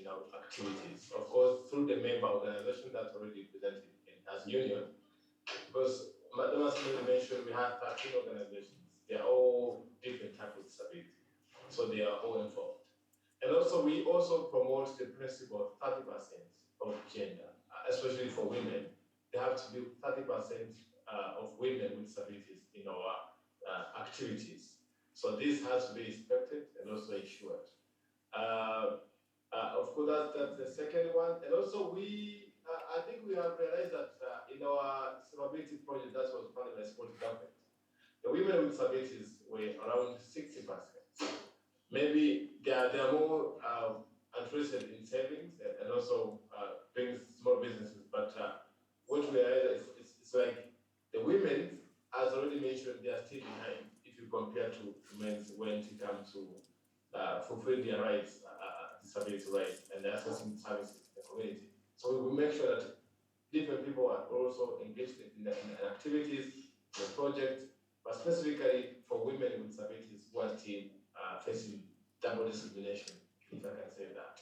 our activities. Of course, through the member organization that's already presented as union, because Damascene mentioned we have 13 organizations. They are all different types of disability, so they are all involved. And also, we also promote the principle of 30% of gender, especially for women. There have to be 30% of women with disabilities in our activities. So this has to be respected and also ensured. Of course, that's the second one. And also, I think we have realized that in our disability project that was funded by supported government, the women with disabilities were around 60%. Maybe they are more interested in savings and also doing small businesses. But what we realize is it's like the women, as already mentioned, they are still behind if you compare to men when it comes to fulfilling their rights, disability rights, and accessing services in the community. So we make sure that different people are also engaged in the activities, the project, but specifically for women with disabilities who are still facing double discrimination, if I can say that.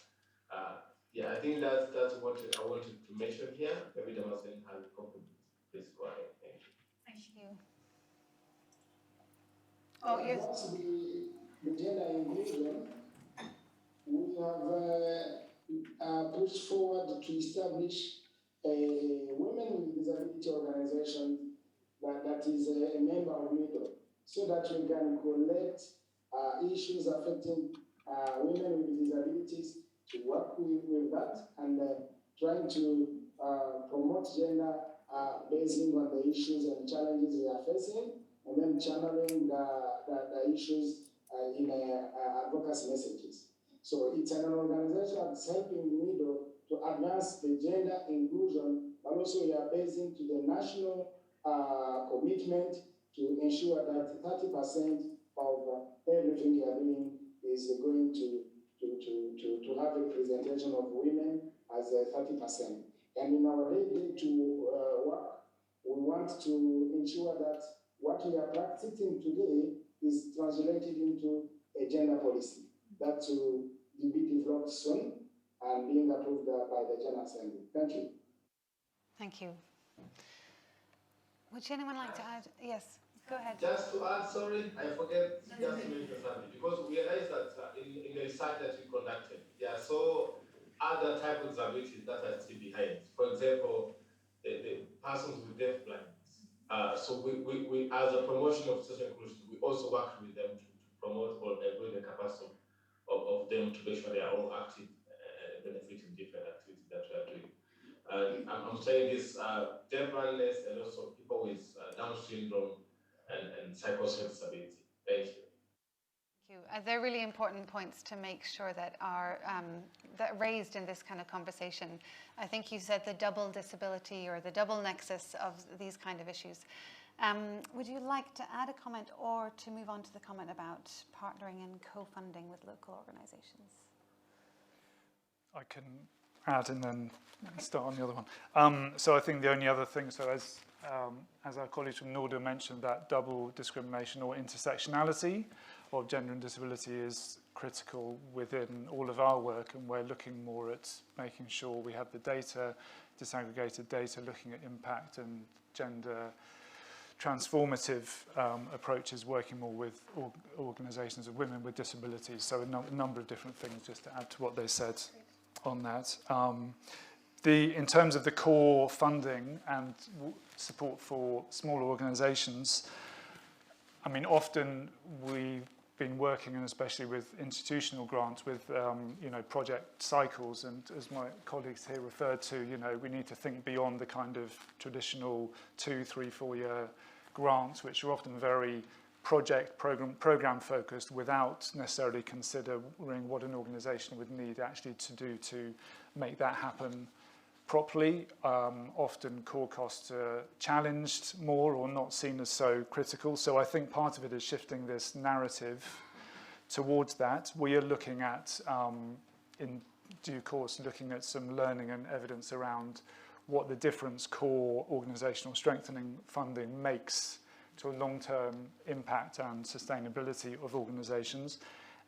Yeah, I think that's what I wanted to mention here. Maybe Damascene has a comment. Please go ahead. Thank you. Thank you. Oh, yes. About the gender inclusion, we have pushed forward to establish a women with disability organization that is a member of NUDOR, so that we can collect issues affecting women with disabilities, to work with that, and trying to promote gender basing on the issues and challenges they are facing, and then channeling the issues in advocacy messages. So it's an organization that's helping NUDOR to advance the gender inclusion, but also we are basing to the national commitment to ensure that 30% of everything we are doing is going to have a representation of women as 30%. And in our day to work, we want to ensure that what we are practicing today is translated into a gender policy that will be developed soon and being approved by the General Assembly. Thank you. Thank you. Would anyone like to add? Yes, go ahead. Just to add, sorry, I forget just to mention something, because we realized that in the research that we conducted, there are so other type of disabilities that are still behind. For example, the persons with deaf blindness. So we, as a promotion of social inclusion, we also work with them to promote or build the capacity of them to make sure they are all active and benefiting different activities that we are doing. I'm saying this deaf blindness and also people with Down syndrome and psychosocial disability. Thank you. Thank you. They're really important points to make sure that are that raised in this kind of conversation. I think you said the double disability or the double nexus of these kind of issues. Would you like to add a comment or to move on to the comment about partnering and co-funding with local organisations? I can add and then start on the other one. So I think the only other thing, so as our colleagues from NUDOR mentioned, that double discrimination or intersectionality of gender and disability is critical within all of our work, and we're looking more at making sure we have the data, disaggregated data, looking at impact and gender transformative approaches, working more with organisations of women with disabilities. So a number of different things just to add to what they said on that. In terms of the core funding and support for smaller organisations, I mean, often we've been working, and especially with institutional grants, with project cycles, and as my colleagues here referred to, we need to think beyond the kind of traditional 2, 3, 4 year grants, which are often very program focused, without necessarily considering what an organisation would need actually to do to make that happen properly. Often core costs are challenged more or not seen as so critical. So I think part of it is shifting this narrative towards that. We are looking at, in due course, looking at some learning and evidence around what the difference core organisational strengthening funding makes to a long-term impact and sustainability of organisations,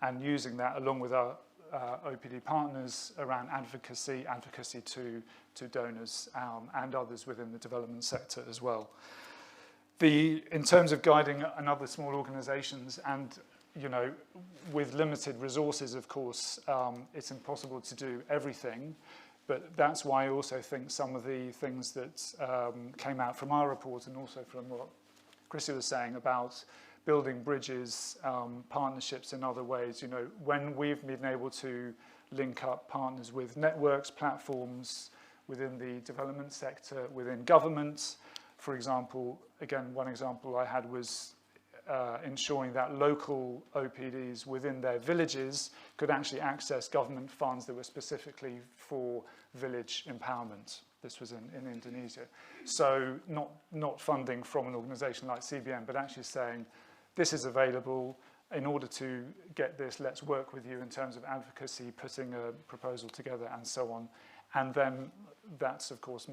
and using that along with our OPD partners around advocacy to donors and others within the development sector as well. In terms of guiding another small organisations, and with limited resources, of course, it's impossible to do everything. But that's why I also think some of the things that came out from our report, and also from what Chrissie was saying about building bridges, partnerships in other ways, when we've been able to link up partners with networks, platforms within the development sector, within governments, for example, again, one example I had was ensuring that local OPDs within their villages could actually access government funds that were specifically for village empowerment. This was in Indonesia. So not funding from an organisation like CBM, but actually saying, this is available. In order to get this, let's work with you in terms of advocacy, putting a proposal together and so on. And then that's, of course,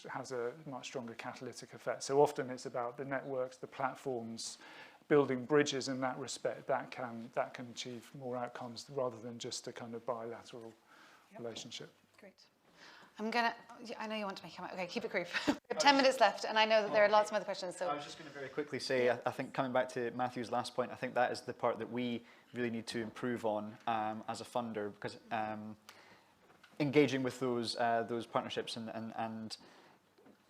has a much stronger catalytic effect. So often it's about the networks, the platforms, building bridges in that respect that can achieve more outcomes rather than just a kind of bilateral relationship. Great. I know you want to make a comment. Okay, keep it brief. We have 10 minutes left, and I know that there are lots of other questions. So I was just going to very quickly say, I think coming back to Matthew's last point, I think that is the part that we really need to improve on as a funder, because engaging with those partnerships and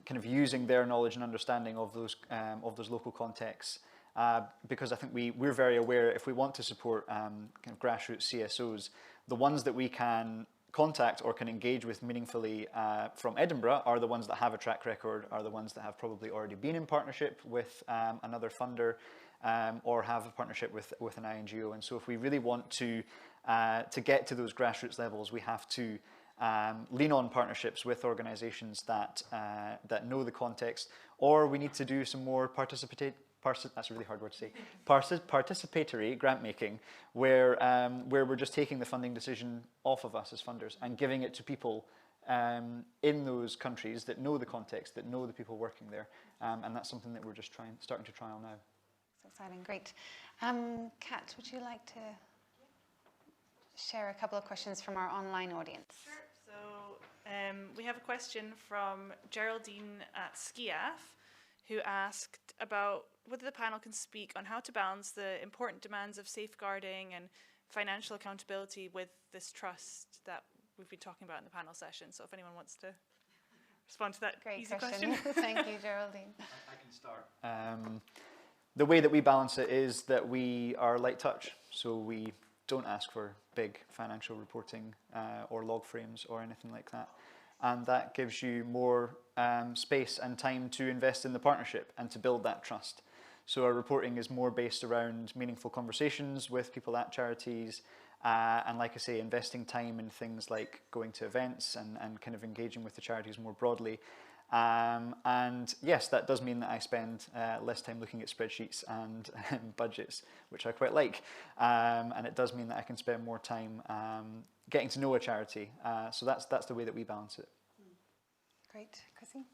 kind of using their knowledge and understanding of those local contexts, because I think we're very aware, if we want to support kind of grassroots CSOs, the ones that we can contact or can engage with meaningfully from Edinburgh are the ones that have a track record, are the ones that have probably already been in partnership with another funder, or have a partnership with an INGO. And so if we really want to get to those grassroots levels, we have to lean on partnerships with organisations that know the context, or we need to do some more that's a really hard word to say, participatory grant making, where we're just taking the funding decision off of us as funders and giving it to people in those countries that know the context, that know the people working there, and that's something that we're just starting to trial now. That's exciting, great. Kat, would you like to share a couple of questions from our online audience? Sure. So we have a question from Geraldine at Skiaf, who asked about whether the panel can speak on how to balance the important demands of safeguarding and financial accountability with this trust that we've been talking about in the panel session. So if anyone wants to respond to that easy question. Thank you, Geraldine. I can start. The way that we balance it is that we are light touch. So we don't ask for big financial reporting or log frames or anything like that. And that gives you more space and time to invest in the partnership and to build that trust. So our reporting is more based around meaningful conversations with people at charities, and like I say, investing time in things like going to events and kind of engaging with the charities more broadly. And yes, that does mean that I spend less time looking at spreadsheets and budgets, which I quite like. And it does mean that I can spend more time getting to know a charity. So that's the way that we balance it. Great. Chrissie?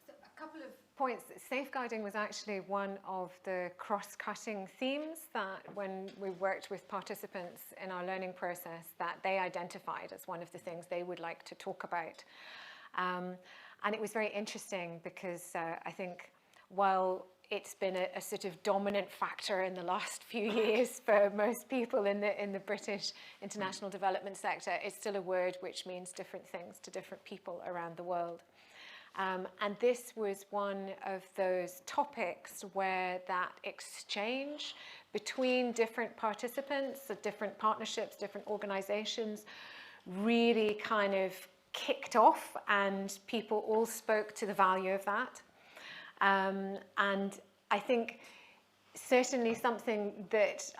So a couple of points. Safeguarding was actually one of the cross-cutting themes that when we worked with participants in our learning process that they identified as one of the things they would like to talk about. And it was very interesting because I think while it's been a sort of dominant factor in the last few years for most people in the British international development sector, it's still a word which means different things to different people around the world. And this was one of those topics where that exchange between different participants, so different partnerships, different organizations, really kind of kicked off, and people all spoke to the value of that. And I think certainly something that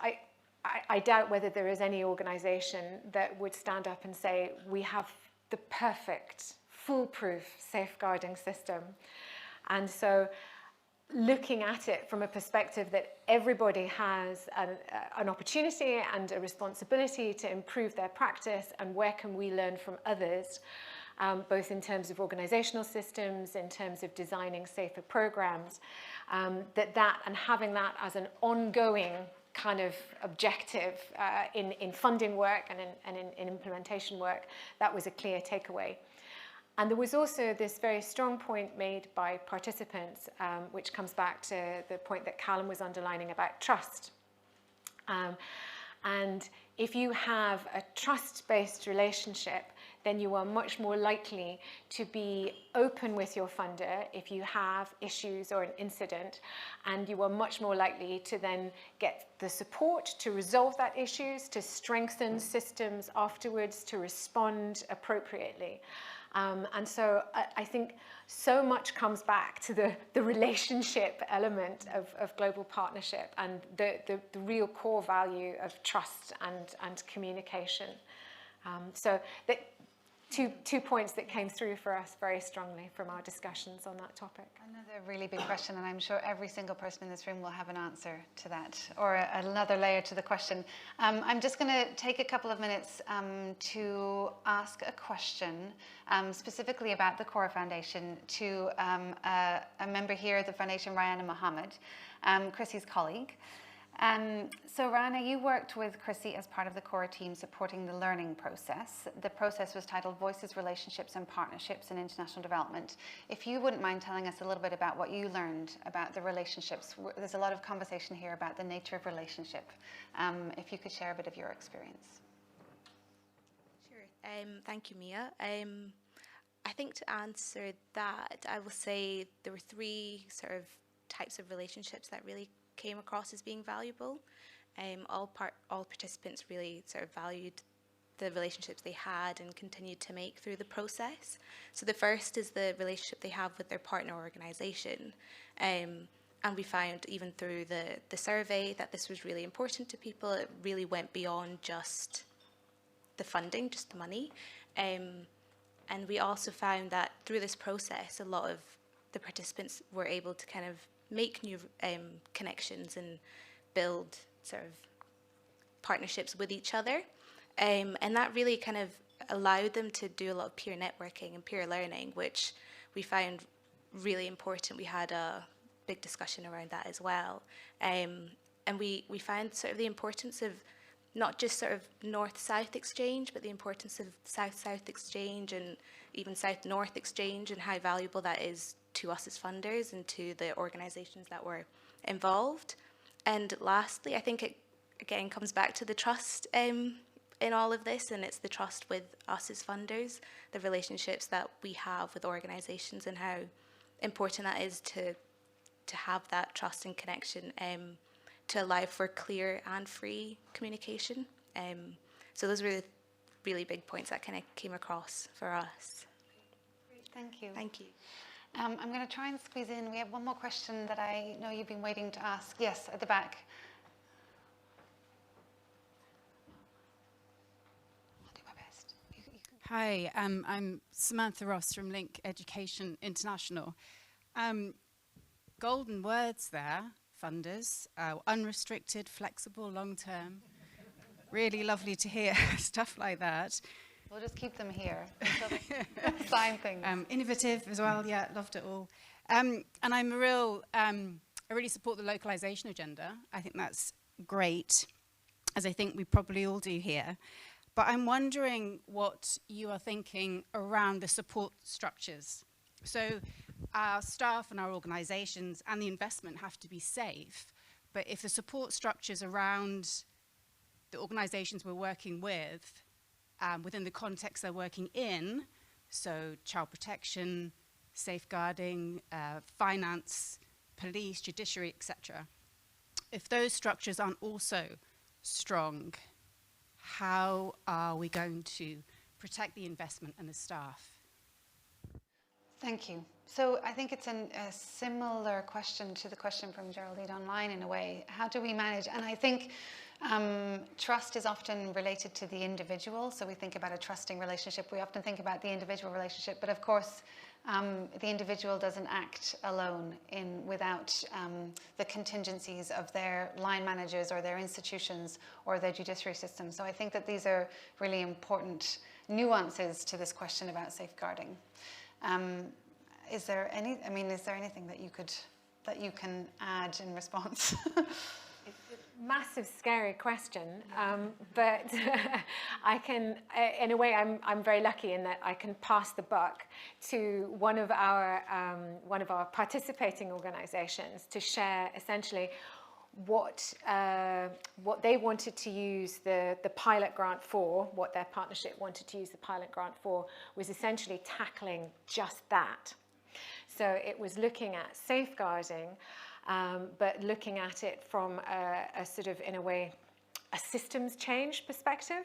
I doubt whether there is any organization that would stand up and say, we have the perfect, foolproof safeguarding system. And so looking at it from a perspective that everybody has an opportunity and a responsibility to improve their practice, and where can we learn from others, both in terms of organizational systems, in terms of designing safer programs, that and having that as an ongoing kind of objective in funding work and in implementation work, that was a clear takeaway. And there was also this very strong point made by participants, which comes back to the point that Callum was underlining about trust. And if you have a trust-based relationship, then you are much more likely to be open with your funder if you have issues or an incident, and you are much more likely to then get the support to resolve that issues, to strengthen systems afterwards, to respond appropriately. And so I think so much comes back to the relationship element of global partnership and the real core value of trust and communication. So that two points that came through for us very strongly from our discussions on that topic. Another really big question, and I'm sure every single person in this room will have an answer to that, or another layer to the question. I'm just going to take a couple of minutes to ask a question specifically about the Corra Foundation to a member here at the Foundation, Rihanna Mohammed, Chrissie's colleague. So Rana, you worked with Chrissie as part of the Corra team supporting the learning process. The process was titled Voices, Relationships and Partnerships in International Development. If you wouldn't mind telling us a little bit about what you learned about the relationships. There's a lot of conversation here about the nature of relationship. If you could share a bit of your experience. Sure. Thank you, Mia. I think to answer that, I will say there were three sort of types of relationships that really came across as being valuable. All participants really sort of valued the relationships they had and continued to make through the process. So the first is the relationship they have with their partner organisation. And we found even through the survey that this was really important to people. It really went beyond just the funding, just the money. And we also found that through this process, a lot of the participants were able to kind of make new connections and build sort of partnerships with each other. And that really kind of allowed them to do a lot of peer networking and peer learning, which we found really important. We had a big discussion around that as well. And we found sort of the importance of not just sort of north-south exchange, but the importance of south-south exchange and even south-north exchange, and how valuable that is to us as funders and to the organisations that were involved. And lastly, I think it again comes back to the trust in all of this, and it's the trust with us as funders, the relationships that we have with organisations, and how important that is to have that trust and connection, to allow for clear and free communication. So those were the really big points that kind of came across for us. Great, thank you. Thank you. I'm going to try and squeeze in. We have one more question that I know you've been waiting to ask. Yes, at the back. I'll do my best. Hi, I'm Samantha Ross from Link Education International. Golden words there, funders, unrestricted, flexible, long-term. Really lovely to hear stuff like that. We'll just keep them here until they sign things. Innovative as well, yeah, loved it all. And I really support the localization agenda. I think that's great, as I think we probably all do here. But I'm wondering what you are thinking around the support structures. So our staff and our organizations and the investment have to be safe. But if the support structures around the organizations we're working with, within the context they're working in, so child protection, safeguarding, finance, police, judiciary, etc. If those structures aren't also strong, how are we going to protect the investment and the staff? Thank you. So I think it's a similar question to the question from Geraldine online in a way. How do we manage? And I think trust is often related to the individual. So we think about a trusting relationship. We often think about the individual relationship. But of course, the individual doesn't act alone without the contingencies of their line managers or their institutions or their judiciary system. So I think that these are really important nuances to this question about safeguarding. Is there anything that you can add in response? Massive, scary question, but I can, in a way, I'm very lucky in that I can pass the buck to one of our participating organisations to share essentially what they wanted to use the pilot grant for, what their partnership wanted to use the pilot grant for, was essentially tackling just that. So it was looking at safeguarding, but looking at it from a sort of, in a way, a systems change perspective.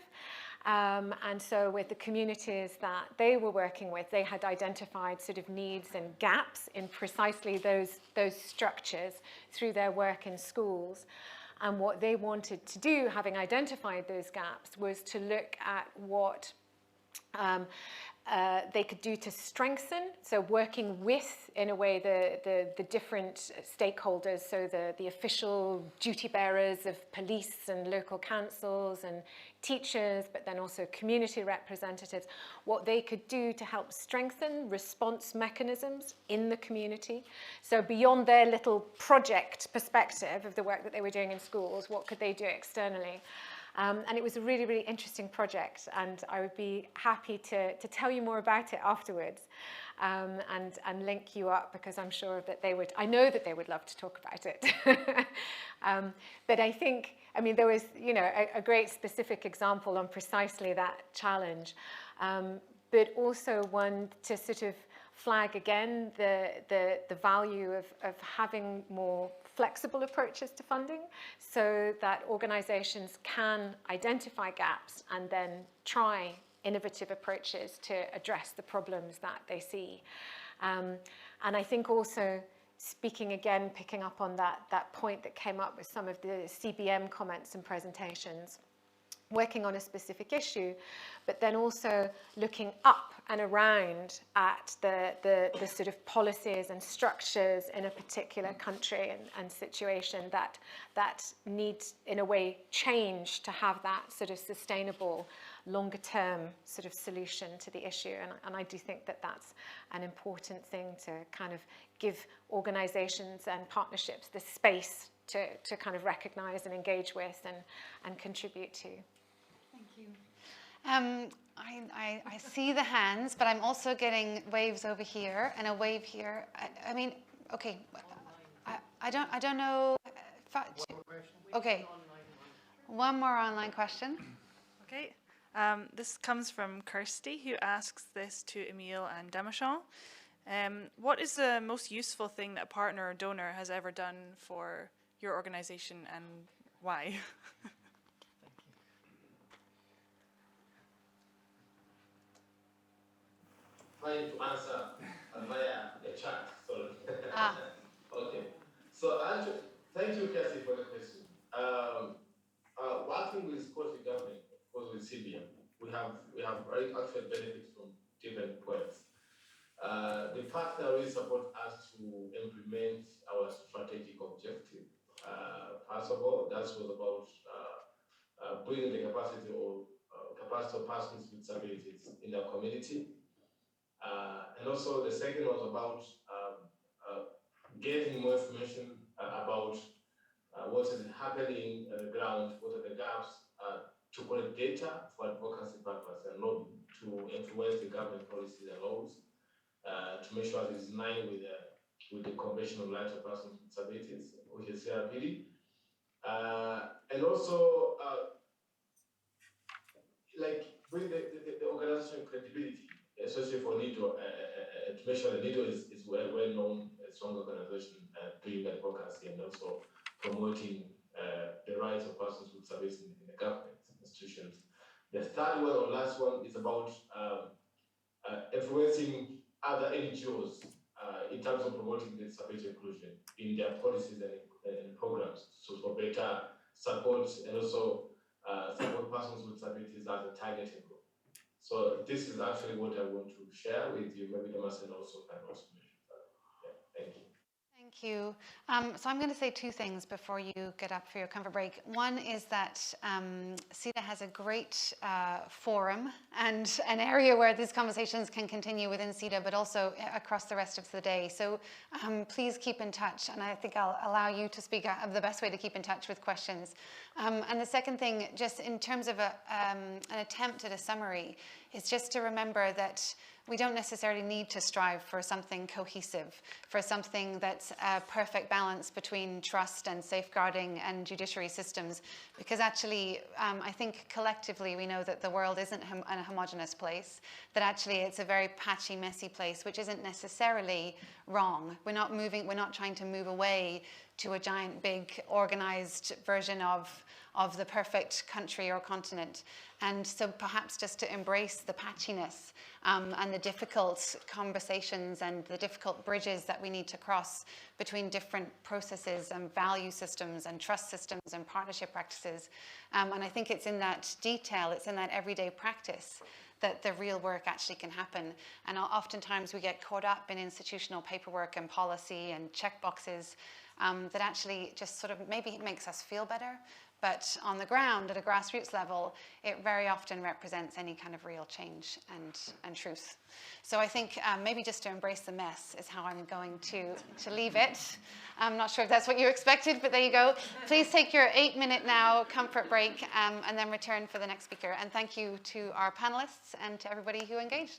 And so with the communities that they were working with, they had identified sort of needs and gaps in precisely those structures through their work in schools. And what they wanted to do, having identified those gaps, was to look at what they could do to strengthen, so working with, in a way, the different stakeholders, so the official duty bearers of police and local councils and teachers, but then also community representatives, what they could do to help strengthen response mechanisms in the community. So beyond their little project perspective of the work that they were doing in schools, what could they do externally? And it was a really, really interesting project, and I would be happy to tell you more about it afterwards, and link you up, because I'm sure that they would, I know that they would love to talk about it. But I think, I mean, there was, you know, a great specific example on precisely that challenge, but also one to sort of flag again the value of having more flexible approaches to funding, so that organizations can identify gaps and then try innovative approaches to address the problems that they see. And I think also, speaking again, picking up on that point that came up with some of the CBM comments and presentations, working on a specific issue, but then also looking up and around at the sort of policies and structures in a particular country and situation that needs, in a way, change to have that sort of sustainable, longer term sort of solution to the issue. And I do think that that's an important thing to kind of give organizations and partnerships the space to kind of recognize and engage with and contribute to. Thank you. I see the hands, but I'm also getting waves over here and a wave here. I mean, okay. I don't know. Okay. One more online question. Okay. This comes from Kirsty, who asks this to Emile and Damascene. What is the most useful thing that a partner or donor has ever done for your organization, and why? Trying to answer via the chat. Sorry. Okay. So actually, thank you, Chrissie, for the question. Working with Scottish government, of course, with CBM, we have very actual benefits from different points. The partner will support us to implement our strategic objective. First of all, that was about building the capacity of persons with disabilities in the community. And also the second was about getting more information about what is happening on the ground, what are the gaps, to collect data for advocacy purpose and not to influence the government policies and laws, to make sure it is in line with the Convention on Rights of Persons with Disabilities, which is CRPD. And also, like with the organizational credibility, especially for NUDOR, to make sure that NUDOR is well known, a strong organization doing advocacy and also promoting the rights of persons with disabilities in the government institutions. The third one or last one is about influencing other NGOs in terms of promoting the disability inclusion in their policies and programs, so for better support and also support persons with disabilities as a targeting group. So this is actually what I want to share with you. Maybe Damascene also can also mention that. Yeah, thank you. Thank you. So I'm going to say two things before you get up for your comfort break. One is that CEDA has a great forum and an area where these conversations can continue within CEDA, but also across the rest of the day. So please keep in touch, and I think I'll allow you to speak of the best way to keep in touch with questions. And the second thing, just in terms of an attempt at a summary, is just to remember that we don't necessarily need to strive for something cohesive, for something that's a perfect balance between trust and safeguarding and judiciary systems, because actually I think collectively we know that the world isn't a homogenous place, that actually it's a very patchy, messy place, which isn't necessarily wrong. We're not trying to move away to a giant, big, organized version of the perfect country or continent. And so perhaps just to embrace the patchiness and the difficult conversations and the difficult bridges that we need to cross between different processes and value systems and trust systems and partnership practices. And I think it's in that detail, it's in that everyday practice that the real work actually can happen. And oftentimes we get caught up in institutional paperwork and policy and checkboxes that actually just sort of maybe makes us feel better, but on the ground at a grassroots level, it very often represents any kind of real change and truth. So I think maybe just to embrace the mess is how I'm going to leave it. I'm not sure if that's what you expected, but there you go. Please take your 8-minute now comfort break and then return for the next speaker. And thank you to our panelists and to everybody who engaged.